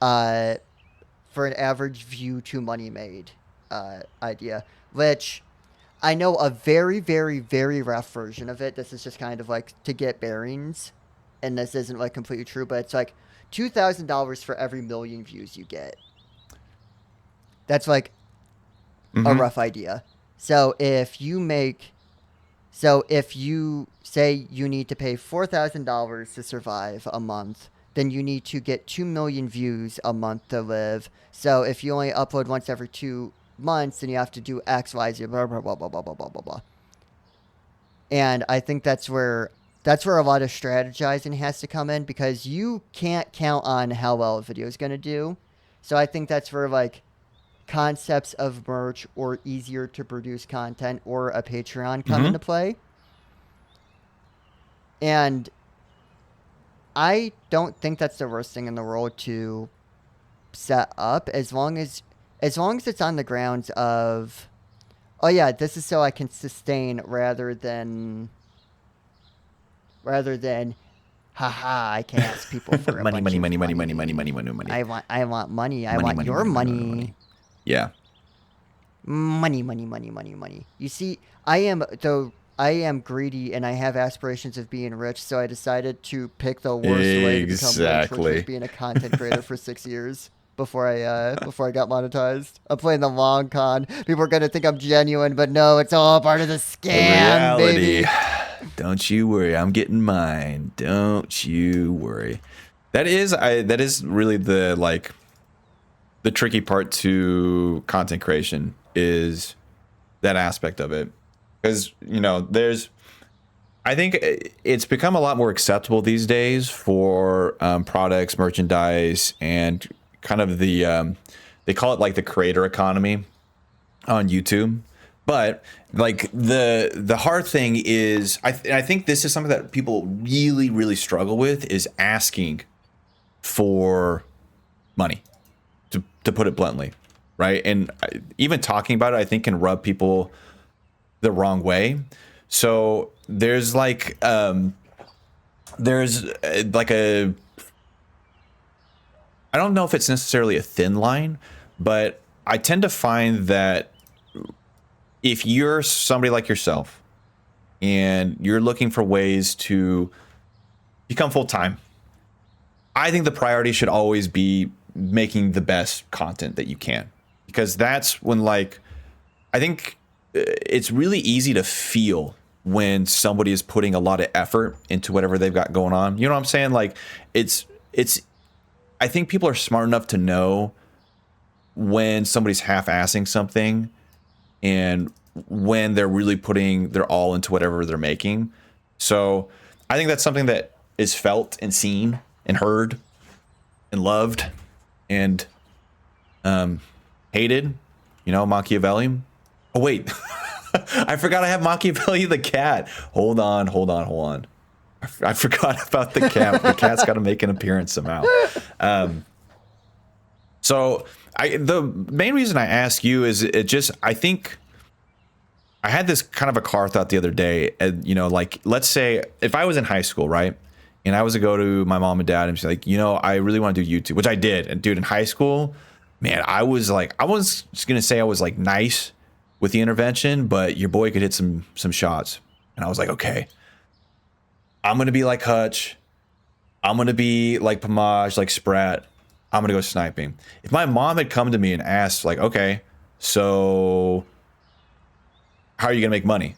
S1: uh, for an average view to money made idea, which I know a very, very, very rough version of it. This is just kind of like to get bearings, and this isn't like completely true, but it's like $2,000 for every million views you get. That's like a
S2: Mm-hmm.
S1: rough idea. So if you say you need to pay $4,000 to survive a month, then you need to get 2 million views a month to live. So if you only upload once every 2 months, then you have to do X, Y, Z, blah, blah, blah, blah, blah, blah, blah, blah, blah. And I think that's where a lot of strategizing has to come in, because you can't count on how well a video is going to do. So I think that's where like concepts of merch or easier to produce content or a Patreon come
S2: Mm-hmm.
S1: into play. And I don't think that's the worst thing in the world to set up, as long as it's on the grounds of, oh yeah, this is so I can sustain, rather than haha, I can ask people for a
S2: Money,
S1: bunch
S2: money,
S1: of
S2: money, money, money, money,
S1: money.
S2: money, money, money,
S1: I want money. I
S2: money,
S1: want
S2: money,
S1: your
S2: money, money, money, money.
S1: money.
S2: Yeah.
S1: Money, money, money, money, money. You see, I am greedy and I have aspirations of being rich, so I decided to pick the worst way to become rich, which was
S2: Exactly.
S1: being a content creator for 6 years before I got monetized. I'm playing the long con. People are gonna think I'm genuine, but no, it's all part of the scam,
S2: Reality.
S1: baby.
S2: Don't you worry. I'm getting mine. Don't you worry. That is really the tricky part to content creation is that aspect of it. Because, there's I think it's become a lot more acceptable these days for products, merchandise, and kind of they call it like the creator economy on YouTube. But like the hard thing is, I think this is something that people really really struggle with is asking for money, to put it bluntly, right? And even talking about it, I think can rub people the wrong way. So there's like a, I don't know if it's necessarily a thin line, but I tend to find that if you're somebody like yourself and you're looking for ways to become full time, I think the priority should always be making the best content that you can, because that's when I think it's really easy to feel when somebody is putting a lot of effort into whatever they've got going on. You know what I'm saying? Like it's I think people are smart enough to know when somebody's half-assing something and when they're really putting their all into whatever they're making. So I think that's something that is felt and seen and heard and loved and hated. Machiavelli. Oh wait, I forgot I have Machiavelli the cat. Hold on. I forgot about the cat. The cat's got to make an appearance somehow. So the main reason I ask you is I think I had this kind of a car thought the other day. Like let's say if I was in high school, right? And I was to go to my mom and dad and be like, I really want to do YouTube, which I did. And dude, in high school, man, I was just going to say I was like nice with the intervention, but your boy could hit some shots. And I was like, okay, I'm going to be like Hutch. I'm going to be like Pomage, like Sprat. I'm going to go sniping. If my mom had come to me and asked like, okay, so how are you going to make money?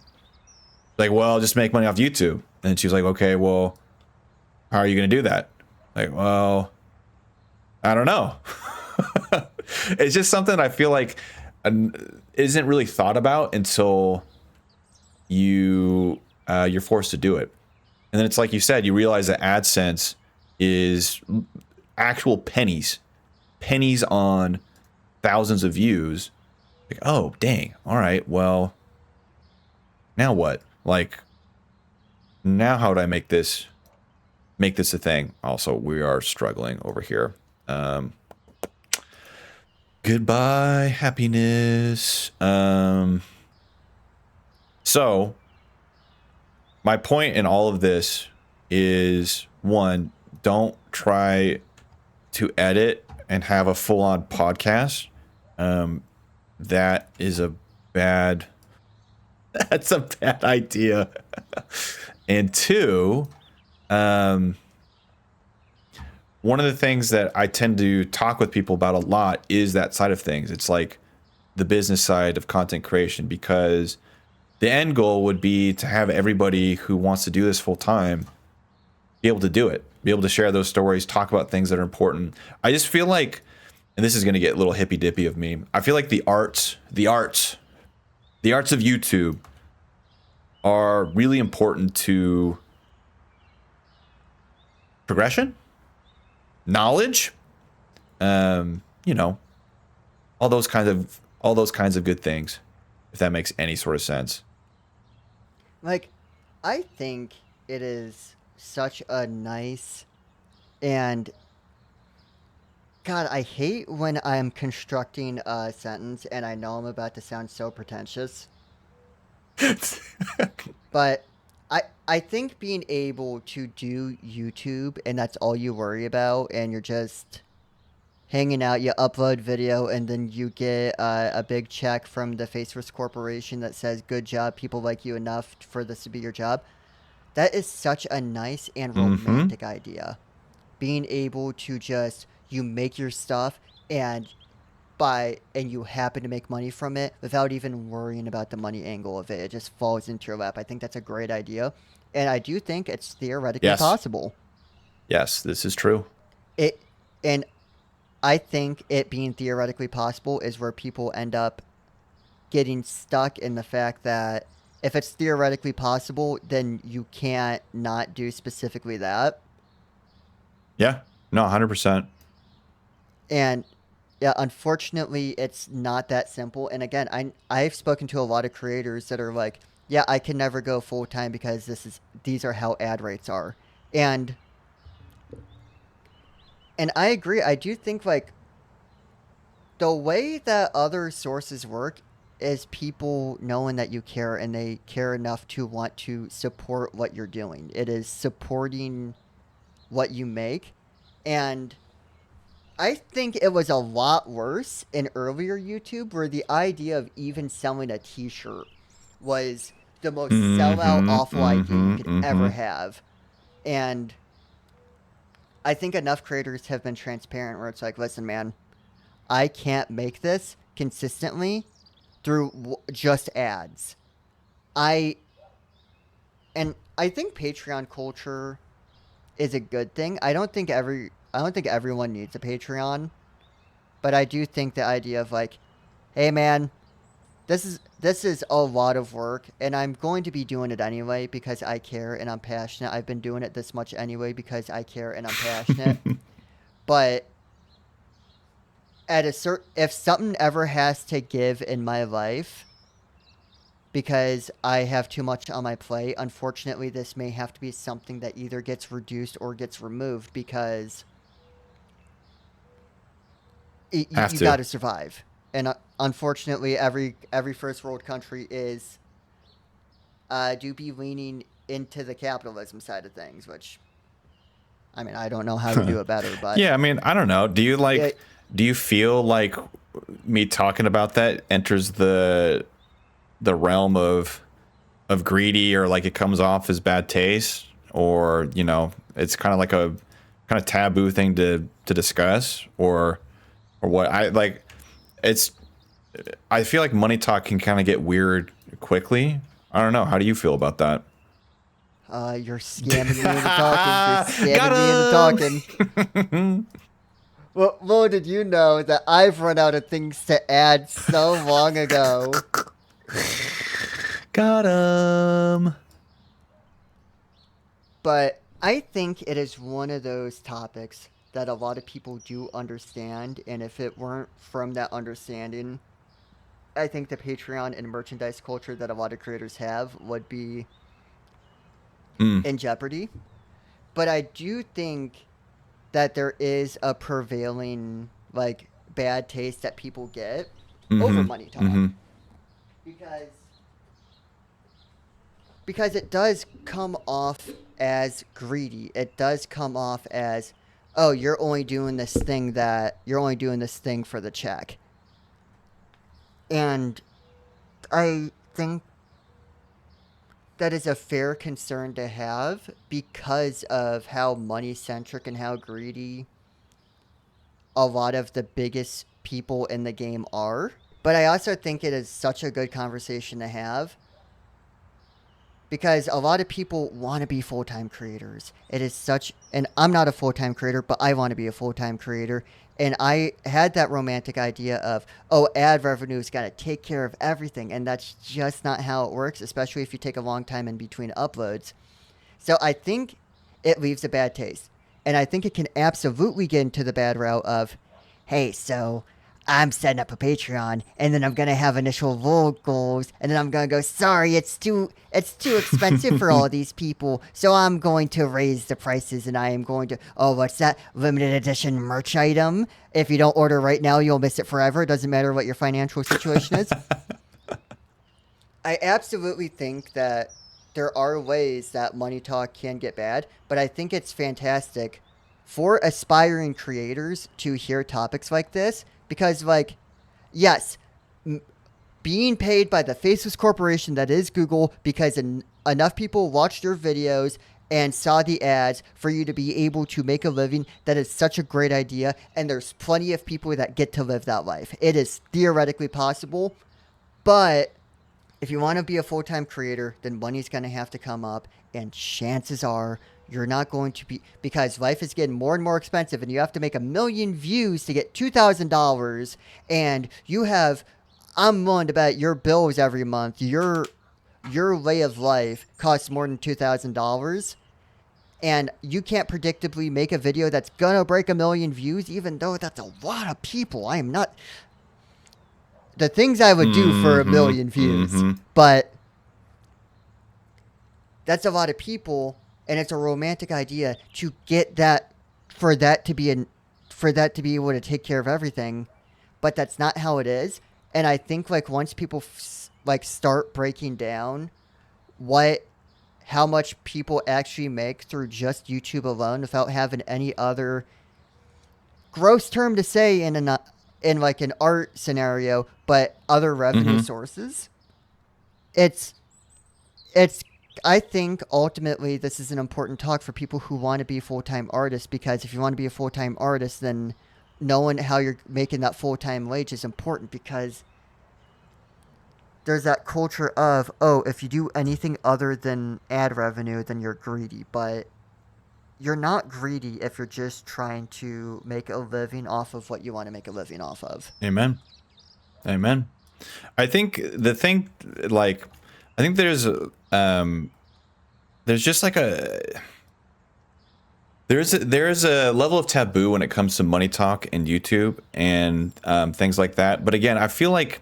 S2: Like, well, just make money off YouTube. And she was like, okay, well, how are you going to do that? Like, well, I don't know. It's just something I feel like isn't really thought about until you're forced to do it. And then it's like you said, you realize that AdSense is actual pennies on thousands of views. Like, oh, dang. All right. Well, now what? Like, now how would I make this a thing? Also, we are struggling over here. Goodbye, happiness. So my point in all of this is, one, don't try to edit and have a full-on podcast. That is a bad that's a bad idea. And two, um, one of the things that I tend to talk with people about a lot is that side of things. It's like the business side of content creation, because the end goal would be to have everybody who wants to do this full time be able to do it, be able to share those stories, talk about things that are important. I just feel like, and this is going to get a little hippy dippy of me, I feel like the arts of YouTube are really important to progression, knowledge, you know, all those kinds of good things, if that makes any sort of sense.
S1: Like, I think it is such a nice and God, I hate when I'm constructing a sentence and I know I'm about to sound so pretentious. But I think being able to do YouTube and that's all you worry about and you're just hanging out, you upload video and then you get a big check from the Faceless Corporation that says, good job, people like you enough for this to be your job. That is such a nice and
S2: Mm-hmm.
S1: romantic idea. Being able to just, you make your stuff and you happen to make money from it without even worrying about the money angle of it. It just falls into your lap. I think that's a great idea. And I do think it's theoretically
S2: Yes.
S1: possible.
S2: Yes, this is true.
S1: It and I think it being theoretically possible is where people end up getting stuck in the fact that if it's theoretically possible, then you can't not do specifically that.
S2: Yeah. No, 100%.
S1: And yeah, unfortunately, it's not that simple. And again, I've spoken to a lot of creators that are like, yeah, I can never go full time because these are how ad rates are. And and I agree. I do think like the way that other sources work is people knowing that you care and they care enough to want to support what you're doing. It is supporting what you make. And I think it was a lot worse in earlier YouTube where the idea of even selling a t shirt was the most sellout,
S2: Mm-hmm.
S1: awful idea you
S2: Mm-hmm.
S1: could
S2: Mm-hmm.
S1: ever have. And I think enough creators have been transparent where it's like, listen, man, I can't make this consistently through just ads. I and I think Patreon culture is a good thing. I don't think everyone needs a Patreon, but I do think the idea of like, hey man, this is a lot of work and I'm going to be doing it anyway because I care and I'm passionate. I've been doing it this much anyway because I care and I'm passionate. But if something ever has to give in my life because I have too much on my plate, unfortunately this may have to be something that either gets reduced or gets removed because
S2: Have
S1: you got
S2: to.
S1: to survive. And unfortunately every first world country is do be leaning into the capitalism side of things, which I mean, I don't know how to do it better, but
S2: Yeah, I mean, I don't know.
S1: it,
S2: Do you feel like me talking about that enters the realm of greedy, or like it comes off as bad taste, or, you know, it's kind of like a kind of taboo thing to discuss, or what? I like it's I feel like money talk can kind of get weird quickly. I don't know. How do you feel about that?
S1: you're scamming me into talking. You're
S2: Got
S1: scamming me into talking.
S2: him.
S1: Well, Mo, did you know that I've run out of things to add so long ago?
S2: Got him.
S1: But I think it is one of those topics that a lot of people do understand, and if it weren't from that understanding, I think the Patreon and merchandise culture that a lot of creators have would be
S2: Mm.
S1: in jeopardy. But I do think that there is a prevailing like bad taste that people get over
S2: Mm-hmm.
S1: money talk
S2: Mm-hmm.
S1: because because it does come off as greedy. It does come off as, oh, you're only doing this thing for the check. And I think that is a fair concern to have because of how money centric and how greedy a lot of the biggest people in the game are. But I also think it is such a good conversation to have because a lot of people want to be full-time creators. It is such, and I'm not a full-time creator, but I want to be a full-time creator. And I had that romantic idea of, oh, ad revenue is going to take care of everything. And that's just not how it works, especially if you take a long time in between uploads. So I think it leaves a bad taste. And I think it can absolutely get into the bad route of, hey, so I'm setting up a Patreon, and then I'm gonna have initial role goals, and then I'm gonna go, sorry, it's too expensive for all of these people, so I'm going to raise the prices, and I am going to, oh, what's that limited edition merch item? If you don't order right now, you'll miss it forever. It doesn't matter what your financial situation is. I absolutely think that there are ways that money talk can get bad, but I think it's fantastic for aspiring creators to hear topics like this because, like, yes, being paid by the faceless corporation that is Google because enough people watched your videos and saw the ads for you to be able to make a living, that is such a great idea, and there's plenty of people that get to live that life. It is theoretically possible, but if you want to be a full-time creator, then money's going to have to come up, and chances are you're not going to be, because life is getting more and more expensive, and you have to make 1 million views to get $2,000, and I'm willing to bet your bills every month, your way of life costs more than $2,000, and you can't predictably make a video that's gonna break 1 million views, even though that's a lot of people. I am not the things I would do for 1 million views, but that's a lot of people, and it's a romantic idea to get that for that to be able to take care of everything, but that's not how it is. And I think like once people start breaking down how much people actually make through just YouTube alone without having any other gross term to say in like an art scenario, but other revenue sources. It's I think ultimately this is an important talk for people who want to be full-time artists, because if you want to be a full-time artist, then knowing how you're making that full-time wage is important, because there's that culture of, oh, if you do anything other than ad revenue, then you're greedy. But you're not greedy if you're just trying to make a living off of what you want to make a living off of.
S2: Amen. I think the thing, like, I think there's just like there's a level of taboo when it comes to money talk and YouTube and things like that. But again, I feel like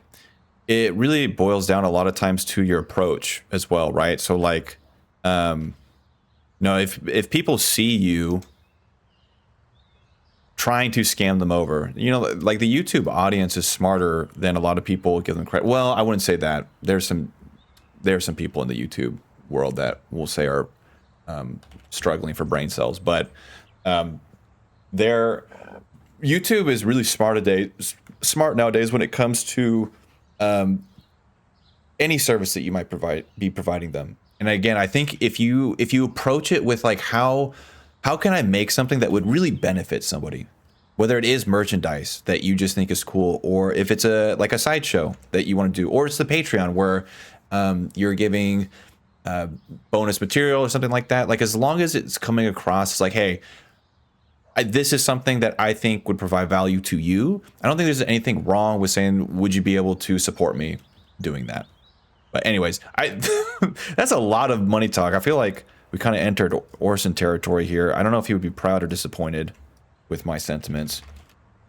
S2: it really boils down a lot of times to your approach as well, right? So like, if people see you trying to scam them over, like the YouTube audience is smarter than a lot of people give them credit. Well, I wouldn't say that. There's some people in the YouTube world that we'll say are struggling for brain cells, but their YouTube is really smart nowadays when it comes to any service that you might be providing them. And again, I think if you approach it with like how can I make something that would really benefit somebody, whether it is merchandise that you just think is cool, or if it's a sideshow that you want to do, or it's the Patreon where you're giving bonus material or something like that. Like, as long as it's coming across, it's like, hey, this is something that I think would provide value to you. I don't think there's anything wrong with saying, would you be able to support me doing that? But anyways, that's a lot of money talk. I feel like we kind of entered Orson territory here. I don't know if he would be proud or disappointed with my sentiments,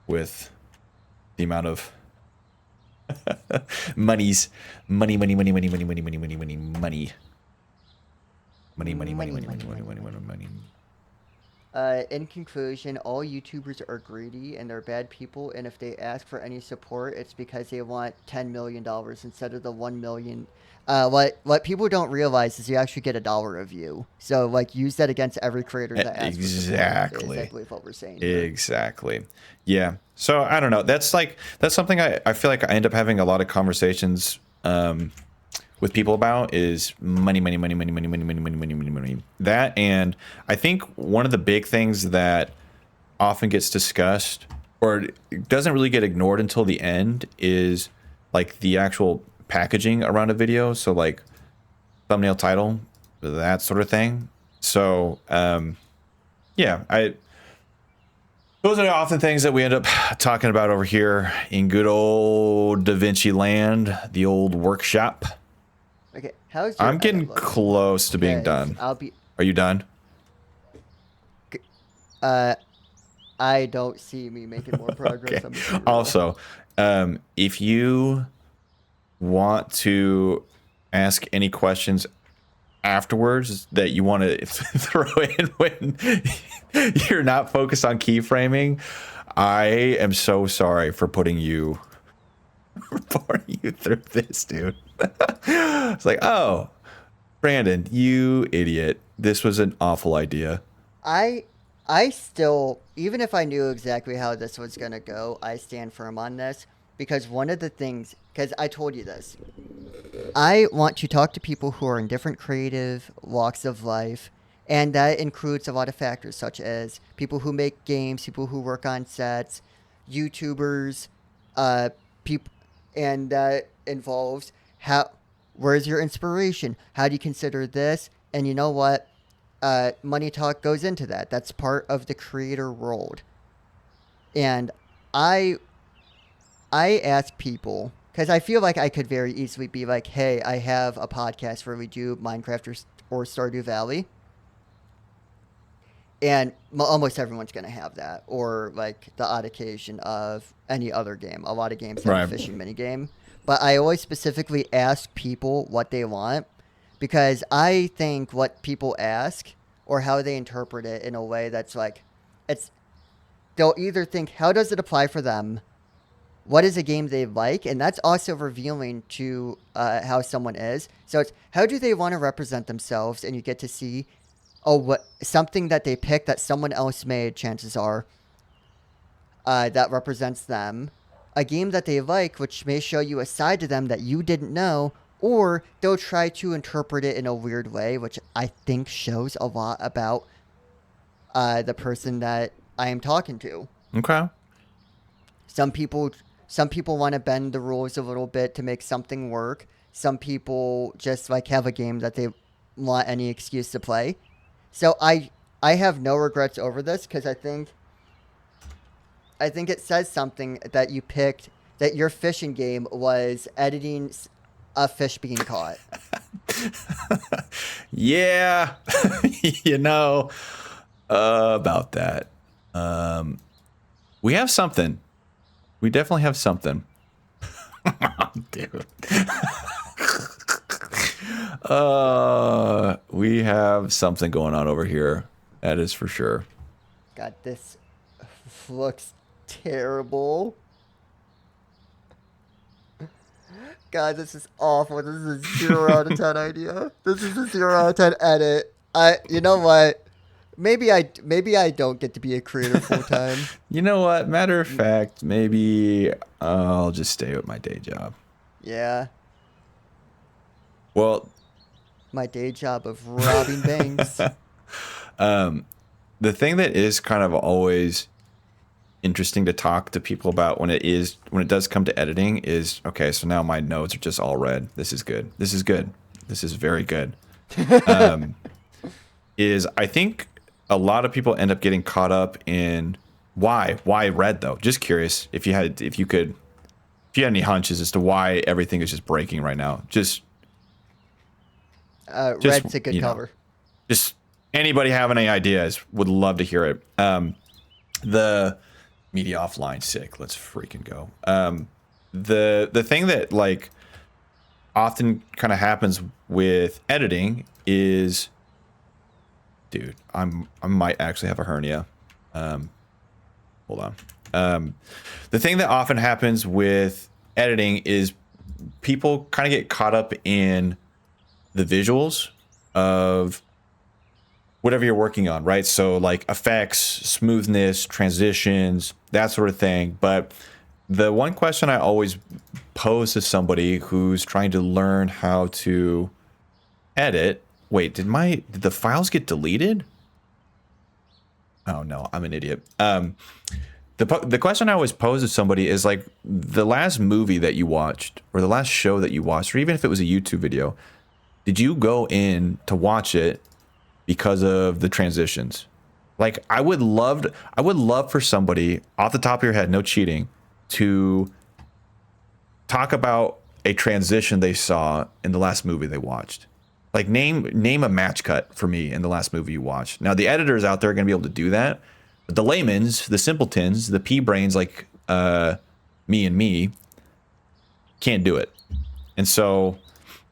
S2: with the amount of money.
S1: In conclusion, all YouTubers are greedy and they're bad people, and if they ask for any support, it's because they want $10 million instead of the 1 million. What people don't realize is you actually get $1 a view. So like use that against every creator that asks for support. Is I
S2: Exactly.
S1: believe what we're saying here.
S2: Exactly. Yeah. So I don't know. That's something I feel like I end up having a lot of conversations with people about is money, money, money, money, money, money, money, money, money, money, money. That, and I think one of the big things that often gets discussed or doesn't really get ignored until the end is like the actual packaging around a video. So like thumbnail, title, that sort of thing. So yeah, those are often things that we end up talking about over here in good old Da Vinci land, the old workshop.
S1: Okay, how's your
S2: I'm getting
S1: edit looking?
S2: close to being
S1: 'Cause
S2: done.
S1: I'll be.
S2: Are you done?
S1: Uh, I don't see me making more progress.
S2: Okay.
S1: I'm gonna be real.
S2: Also, if you want to ask any questions afterwards that you want to throw in when you're not focused on keyframing, I am so sorry for putting you through this, dude. It's like, oh, Brandon, you idiot. This was an awful idea.
S1: I I still, even if I knew exactly how this was gonna go, I stand firm on this because one of the things, because I told you this, I want to talk to people who are in different creative walks of life, and that includes a lot of factors such as people who make games, people who work on sets, YouTubers, uh, people, and that involves how, where's your inspiration? How do you consider this? And you know what? Money talk goes into that. That's part of the creator world. And I I ask people because I feel like I could very easily be like, "Hey, I have a podcast where we do Minecraft or Stardew Valley," and almost everyone's gonna have that, or like the odd occasion of any other game. A lot of games have a
S2: Right.
S1: fishing mini game, but I always specifically ask people what they want because I think what people ask or how they interpret it in a way that's like, it's they'll either think how does it apply for them, what is a game they like, and that's also revealing to how someone is. So it's how do they want to represent themselves, and you get to see, oh, what something that they picked that someone else made. Chances are that represents them. A game that they like, which may show you a side to them that you didn't know, or they'll try to interpret it in a weird way, which I think shows a lot about the person that I am talking to.
S2: Okay.
S1: Some people some people want to bend the rules a little bit to make something work. Some people just like have a game that they want any excuse to play. So I have no regrets over this because I think it says something that you picked that your fishing game was editing a fish being caught.
S2: Yeah. you know about that. We have something. We definitely have something. Dude. We have something going on over here. That is for sure.
S1: God, this looks terrible. God, this is awful. This is a 0 out of 10 idea. This is a 0 out of 10 edit. You know what? Maybe I don't get to be a creator full time.
S2: You know what? Matter of fact, maybe I'll just stay with my day job.
S1: Yeah,
S2: Well,
S1: my day job of robbing banks.
S2: the thing that is kind of always interesting to talk to people about when it does come to editing is okay, so now my notes are just all red. This is good. This is good. This is very good. Is I think a lot of people end up getting caught up in why red though. Just curious if you had any hunches as to why everything is just breaking right now. Just
S1: Red's a good
S2: you know,
S1: color.
S2: just anybody have any ideas? Would love to hear it. The media offline sick. Let's freaking go. The thing that like often kind of happens with editing is dude, I might actually have a hernia. Hold on. The thing that often happens with editing is people kind of get caught up in the visuals of whatever you're working on, right? So like effects, smoothness, transitions, that sort of thing. But the one question I always pose to somebody who's trying to learn how to edit, wait, did the files get deleted? Oh no, I'm an idiot. The question I always pose to somebody is like the last movie that you watched or the last show that you watched, or even if it was a YouTube video, did you go in to watch it because of the transitions? Like I would love for somebody off the top of your head, no cheating, to talk about a transition they saw in the last movie they watched. Like name a match cut for me in the last movie you watched. Now the editors out there are going to be able to do that, but the layman's, the simpletons, the pea brains like me can't do it. And so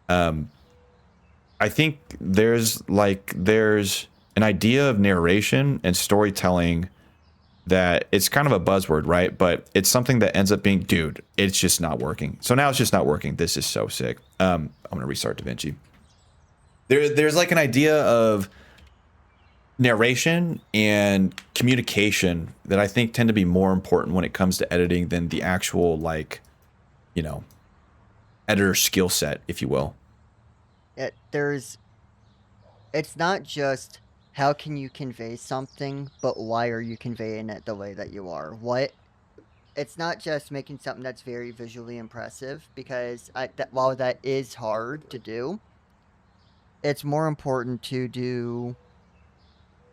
S2: I think there's an idea of narration and storytelling that it's kind of a buzzword, right? But it's something that ends up being, dude, it's just not working. So now it's just not working. This is so sick. I'm gonna restart DaVinci. There's like an idea of narration and communication that I think tend to be more important when it comes to editing than the actual like, you know, editor skill set, if you will.
S1: It's not just how can you convey something, but why are you conveying it the way that you are? It's not just making something that's very visually impressive, because while that is hard to do, it's more important to do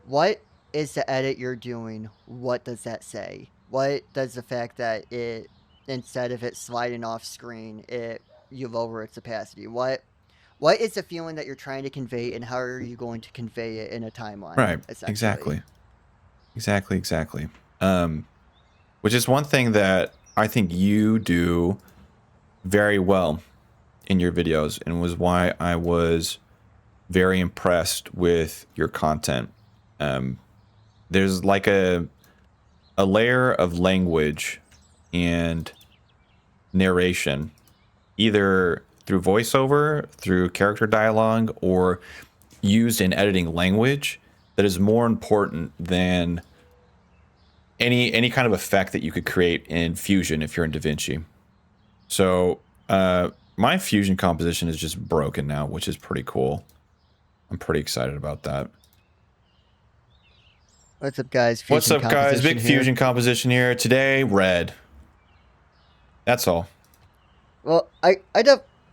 S1: what is the edit you're doing, what does that say? What does the fact that instead of it sliding off screen, you lower its opacity? What is the feeling that you're trying to convey, and how are you going to convey it in a timeline?
S2: Right.
S1: Essentially.
S2: Exactly. Which is one thing that I think you do very well in your videos, and was why I was very impressed with your content. There's like a layer of language and narration, either through voiceover, through character dialogue, or used in editing language, that is more important than any kind of effect that you could create in Fusion if you're in DaVinci. So my Fusion composition is just broken now, which is pretty cool. I'm pretty excited about that.
S1: What's up, guys?
S2: What's up, guys? Big
S1: here.
S2: Fusion composition here. Today, red. That's all.
S1: Well, I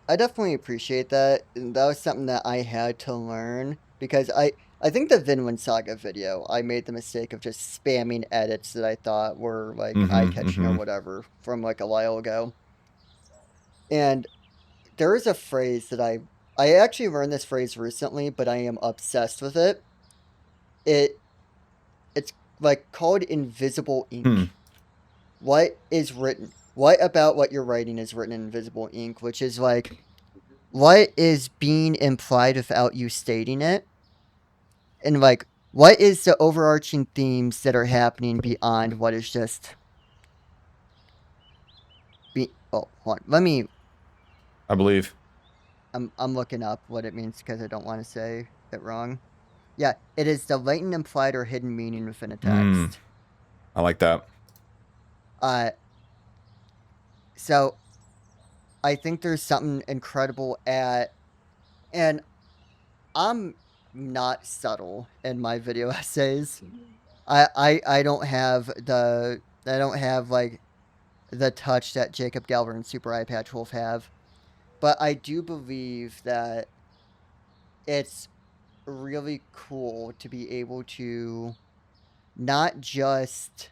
S1: definitely appreciate that. And that was something that I had to learn, because I think the Vinland Saga video, I made the mistake of just spamming edits that I thought were like eye-catching or whatever from like a while ago. And there is a phrase that I actually learned this phrase recently, but I am obsessed with it. It's like called invisible ink. What is written? What about what you're writing is written in invisible ink, which is like what is being implied without you stating it? And like what is the overarching themes that are happening beyond what is just hold on. Let me
S2: I believe.
S1: I'm looking up what it means, because I don't want to say it wrong. Yeah, it is the latent, implied, or hidden meaning within a text.
S2: I like that.
S1: So I think there's something incredible and I'm not subtle in my video essays. I don't have like the touch that Jacob Galver and Super Eye Patch Wolf have, but I do believe that it's really cool to be able to not just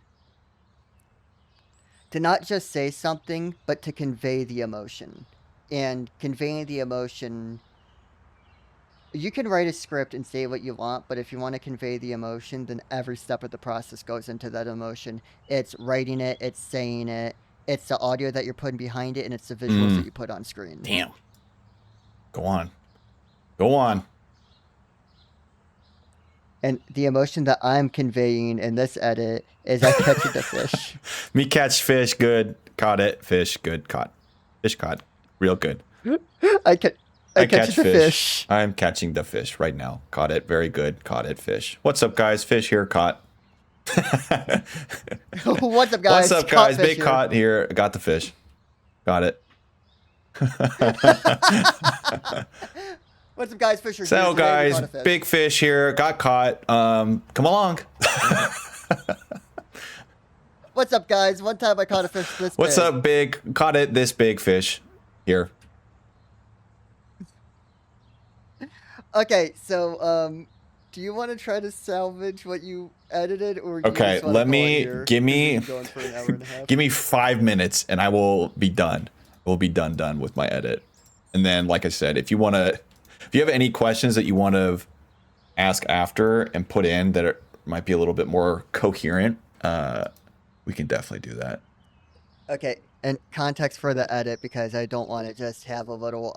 S1: say something, but to convey the emotion. And conveying the emotion, you can write a script and say what you want, but if you want to convey the emotion, then every step of the process goes into that emotion. It's writing it, it's saying it, it's the audio that you're putting behind it, and it's the visuals that you put on screen.
S2: Damn. Go on.
S1: And the emotion that I'm conveying in this edit is I catching the fish.
S2: Me catch fish, good. Caught it. Fish, good. Caught. Fish caught. Real good.
S1: I ca- I
S2: I
S1: catch
S2: catch
S1: the
S2: fish.
S1: fish.
S2: I'm catching the fish right now. Caught it. Very good. Caught it. Fish. What's up, guys? Fish here. Caught.
S1: What's up, guys?
S2: What's up,
S1: Caught
S2: guys?
S1: fish
S2: Big
S1: here.
S2: caught here. Got the fish. Got it.
S1: What's up, guys? Fisher.
S2: So,
S1: here. Today we
S2: guys,
S1: caught a fish.
S2: big fish here. Got caught. Come along.
S1: What's up, guys? One time I caught a fish this
S2: What's
S1: big.
S2: up, big? Caught it. This big fish here.
S1: Okay, so do you want to try to salvage what you edited, or do you
S2: Okay,
S1: just wanna
S2: let
S1: go
S2: me
S1: on here?
S2: give me
S1: This is going for an hour and a half.
S2: give me 5 minutes, and I will be done. We'll be done with my edit. And then, like I said, if you have any questions that you want to ask after and put in that might be a little bit more coherent, we can definitely do that.
S1: Okay, and context for the edit, because I don't want to just have a little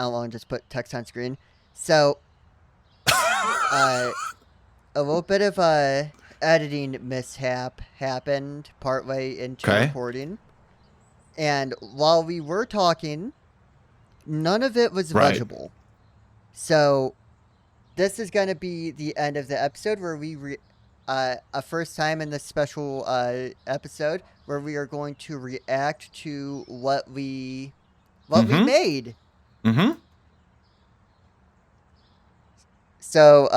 S1: I don't want to just put text on screen. So a little bit of a editing mishap happened partway into
S2: Okay.
S1: recording, and while we were talking, none of it was
S2: Right.
S1: legible. So this is going to be the end of the episode where we a first time in this special episode where we are going to react to what we
S2: Mhm.
S1: made.
S2: Mm-hmm.
S1: So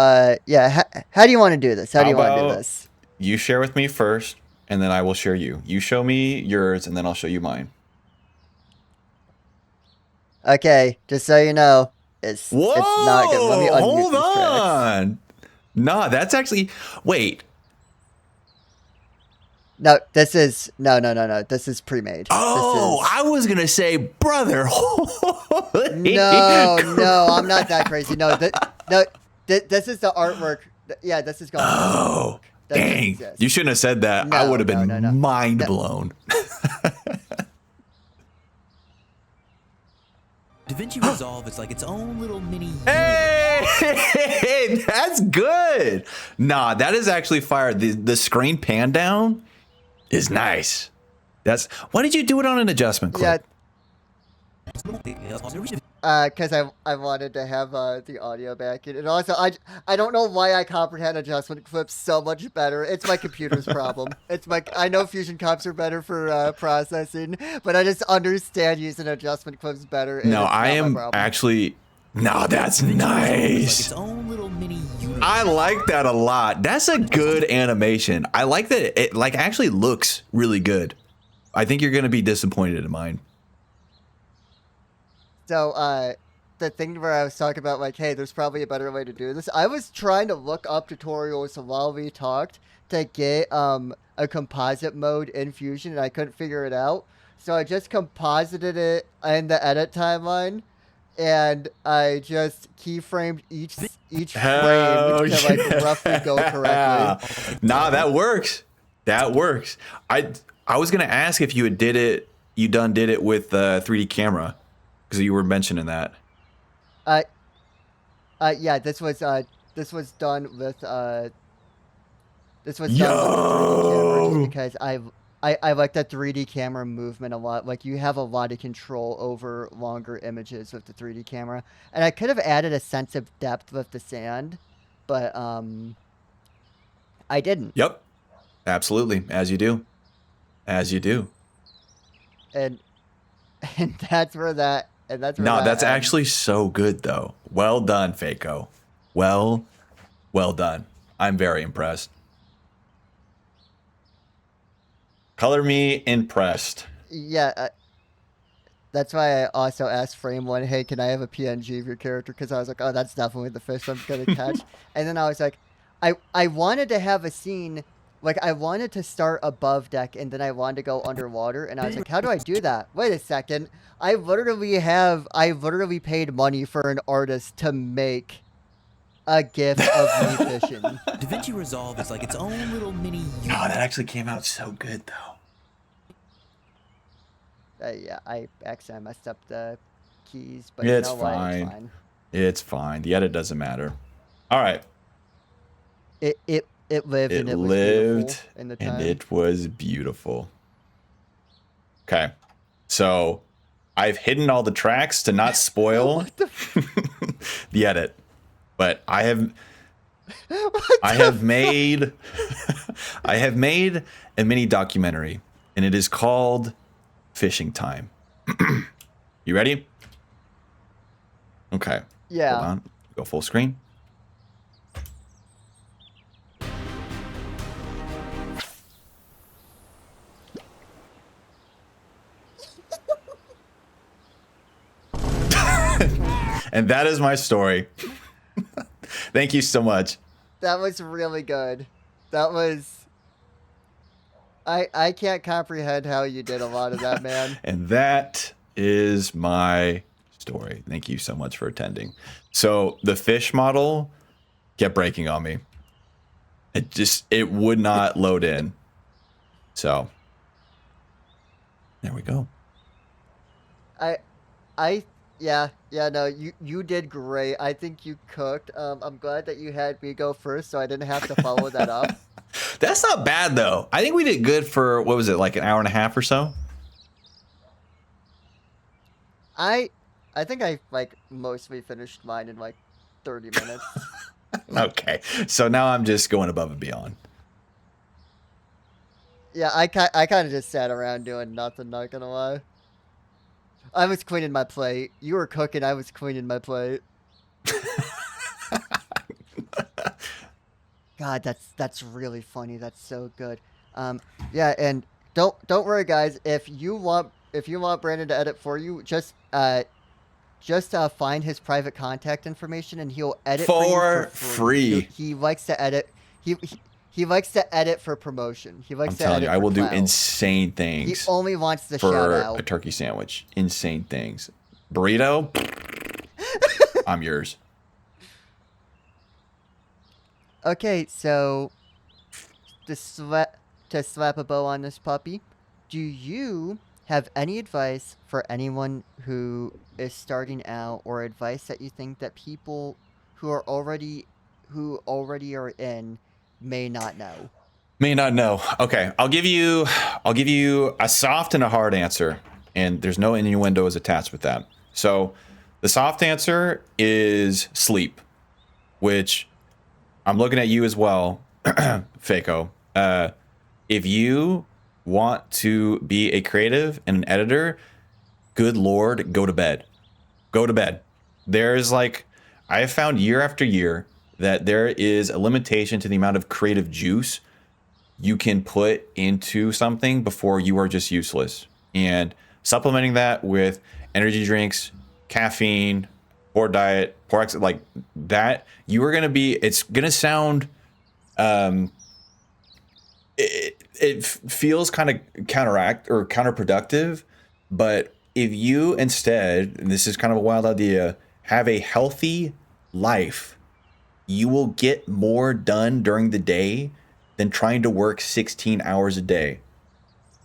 S1: yeah, how do you want to do this? How do you want to do
S2: about-
S1: this?
S2: You share with me first, and then I will share you. You show me yours, and then I'll show you mine.
S1: Okay, just so you know, it's not good. Let me unmute
S2: Hold
S1: these tracks.
S2: on. Nah, that's actually. Wait.
S1: No, this is no. This is pre-made.
S2: Oh, I was gonna say, brother.
S1: No, I'm not that crazy. No, this is the artwork. Yeah, this is going.
S2: Oh,
S1: That doesn't
S2: dang!
S1: exist.
S2: You shouldn't have said that. I
S1: No,
S2: would have been
S1: no.
S2: mind
S1: No.
S2: blown.
S3: DaVinci Resolve is like its own little mini.
S2: Hey, that's good. Nah, that is actually fire. The screen pan down is nice. That's why did you do it on an adjustment
S1: Yeah,
S2: clip?
S1: because I wanted to have the audio back in, and also I don't know why I comprehend adjustment clips so much better. It's my computer's problem. I know Fusion comps are better for processing, but I just understand using adjustment clips better. And
S2: No,
S1: it's
S2: I
S1: not my
S2: am
S1: problem.
S2: actually. No, that's
S3: Like
S2: nice.
S3: its own little mini universe.
S2: I like that a lot. That's a good animation. I like that it like actually looks really good. I think you're gonna be disappointed in mine.
S1: So, the thing where I was talking about, like, hey, there's probably a better way to do this. I was trying to look up tutorials while we talked to get a composite mode in Fusion, and I couldn't figure it out. So I just composited it in the edit timeline, and I just keyframed each
S2: Hell
S1: frame to like
S2: yeah.
S1: roughly go correctly.
S2: Nah, that works. That works. I was gonna ask if you did it with 3D camera because you were mentioning that.
S1: Yeah, this was done with this was done with the 3D
S2: Yo!
S1: camera, just because I like the 3D camera movement a lot. Like, you have a lot of control over longer images with the 3D camera, and I could have added a sense of depth with the sand, but I didn't.
S2: Yep. Absolutely. As you do. As you do.
S1: And that's where that
S2: No,
S1: that
S2: that's
S1: ends.
S2: actually so good though. Well done, Faco. Well done. I'm very impressed. Color me impressed.
S1: Yeah. That's why I also asked Frame One, hey, can I have a PNG of your character? Because I was like, oh, that's definitely the fish I'm gonna catch. And then I was like, I wanted to have a scene, like, I wanted to start above deck, and then I wanted to go underwater. And I was like, how do I do that? Wait a second. I literally paid money for an artist to make a GIF of me fishing.
S3: DaVinci Resolve is like its own little mini
S2: Oh,
S3: universe.
S2: that actually came out so good though.
S1: Yeah, I accidentally messed up the keys, but
S2: It's
S1: you know what?
S2: fine.
S1: It's fine.
S2: It's fine. The edit doesn't matter. All right.
S1: It lived
S2: It
S1: and it was beautiful
S2: lived
S1: in the
S2: and
S1: time.
S2: it was beautiful. Okay. So I've hidden all the tracks to not spoil
S1: What the
S2: the edit. But
S1: what
S2: I
S1: the
S2: have made I have made a mini documentary, and it is called Fishing Time. You ready? Okay. Hold
S1: Yeah.
S2: on. Go full screen. And that is my story. Thank you so much.
S1: That was really good. That was I can't comprehend how you did a lot of that, man.
S2: And that is my story. Thank you so much for attending. So the fish model kept breaking on me. It would not load in. So there we go.
S1: I I yeah, no, you did great. I think you cooked. I'm glad that you had me go first so I didn't have to follow that up.
S2: That's not bad though. I think we did good for what was it, like an hour and a half or so?
S1: I I think I like mostly finished mine in like 30 minutes.
S2: Okay. So now I'm just going above and beyond.
S1: Yeah, I kind of just sat around doing nothing, not gonna lie. I was cleaning my plate. You were cooking, I was cleaning my plate. God, that's really funny. That's so good. Yeah, and don't worry, guys. If you want Brandon to edit for you, just find his private contact information and he'll edit for you for
S2: For
S1: free.
S2: free.
S1: He likes to edit. He likes to edit for promotion. He likes
S2: I'm
S1: to
S2: telling
S1: edit
S2: you, I
S1: for
S2: will do
S1: clout.
S2: insane
S1: He
S2: things
S1: only wants the shout
S2: for
S1: out.
S2: a turkey sandwich. Insane things. Burrito, I'm yours.
S1: Okay, so to slap a bow on this puppy, do you have any advice for anyone who is starting out, or advice that you think that people who are already are in may not know?
S2: May not know. Okay, I'll give you a soft and a hard answer, and there's no innuendos attached with that. So, the soft answer is sleep, which I'm looking at you as well, Fako. If you want to be a creative and an editor, good lord, go to bed. Go to bed. There's like, I have found year after year that there is a limitation to the amount of creative juice you can put into something before you are just useless. And supplementing that with energy drinks, caffeine, poor diet, poor like that, you are going to be, it's going to sound, it feels kind of counteract or counterproductive. But if you instead, and this is kind of a wild idea, have a healthy life, you will get more done during the day than trying to work 16 hours a day.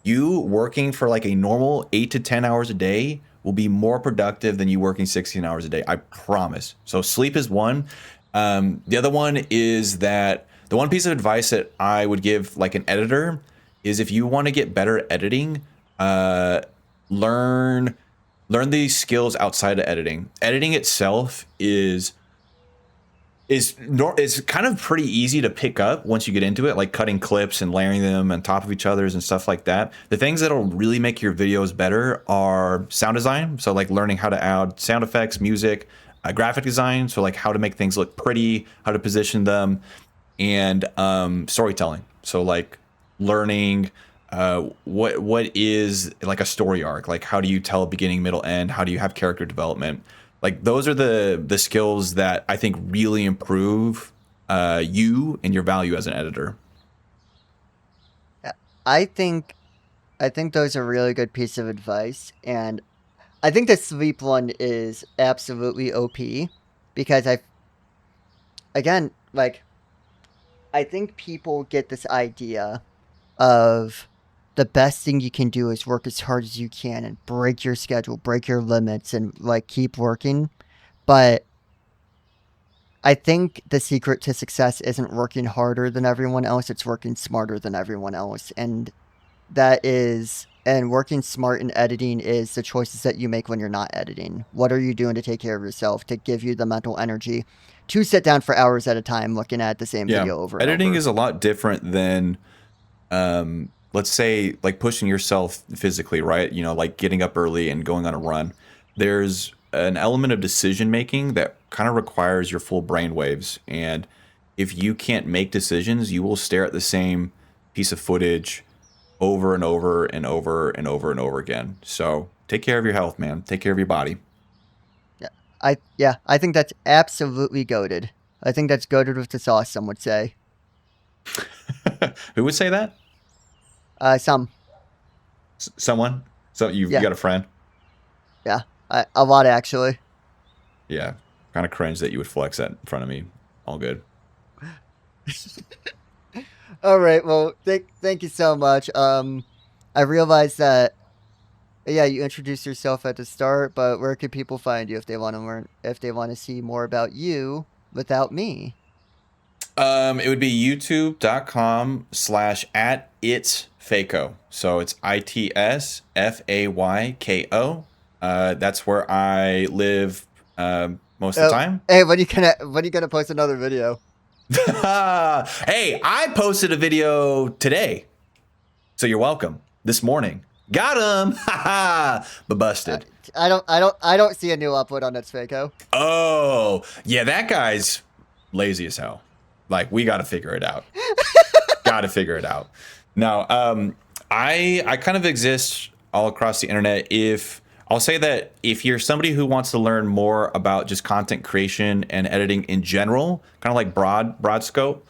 S2: You working for like a normal 8 to 10 hours a day will be more productive than you working 16 hours a day. I promise. So sleep is one. The other one is that the one piece of advice that I would give like an editor is if you want to get better editing, learn these skills outside of editing. Editing itself is kind of pretty easy to pick up once you get into it, like cutting clips and layering them on top of each other's and stuff like that. The things that'll really make your videos better are sound design. So like learning how to add sound effects, music, graphic design. So like how to make things look pretty, how to position them, and storytelling. So like learning what is like a story arc, like how do you tell a beginning, middle, end, how do you have character development. Like those are the skills that I think really improve you and your value as an editor.
S1: I think those are really good piece of advice, and I think the sleep one is absolutely OP because again, like, I think people get this idea of the best thing you can do is work as hard as you can and break your schedule, break your limits, and like keep working. But I think the secret to success isn't working harder than everyone else, it's working smarter than everyone else. And working smart in editing is the choices that you make when you're not editing. What are you doing to take care of yourself, to give you the mental energy to sit down for hours at a time looking at the same
S2: Yeah.
S1: video over and
S2: Editing
S1: over?
S2: is a lot different than let's say like pushing yourself physically, right? You know, like getting up early and going on a run. There's an element of decision making that kind of requires your full brain waves. And if you can't make decisions, you will stare at the same piece of footage over and over and over and over and over again. So take care of your health, man. Take care of your body.
S1: I think that's absolutely goaded. I think that's goaded with the sauce, some would say.
S2: Who would say that?
S1: Some,
S2: Someone? So you
S1: yeah,
S2: got a friend?
S1: yeah, a lot actually.
S2: Yeah. Kind of cringe that you would flex that in front of me. All good.
S1: All right, well, thank you so much. I realized that, yeah, you introduced yourself at the start, but where can people find you if they want to learn, if they want to see more about you without me?
S2: It would be youtube.com/ at it's Fayko. So it's ITSFAYKO. That's where I live most of the
S1: Oh,
S2: time.
S1: hey, when you gonna post another video?
S2: Hey, I posted a video today. So you're welcome. This morning. Got him. But busted.
S1: I don't see a new upload on that Faco.
S2: Oh, yeah, that guy's lazy as hell. Like, we got to figure it out. Got to figure it out. Now, I kind of exist all across the internet. If I'll say that if you're somebody who wants to learn more about just content creation and editing in general, kind of like broad scope,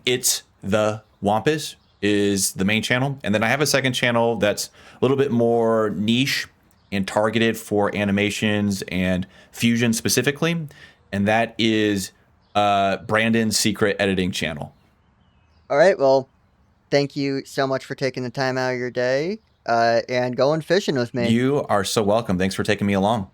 S2: it's the Wampus is the main channel, and then I have a second channel that's a little bit more niche and targeted for animations and fusion specifically, and that is Brandon's Secret Editing channel.
S1: All right, well, thank you so much for taking the time out of your day and going fishing with me.
S2: You are so welcome. Thanks for taking me along.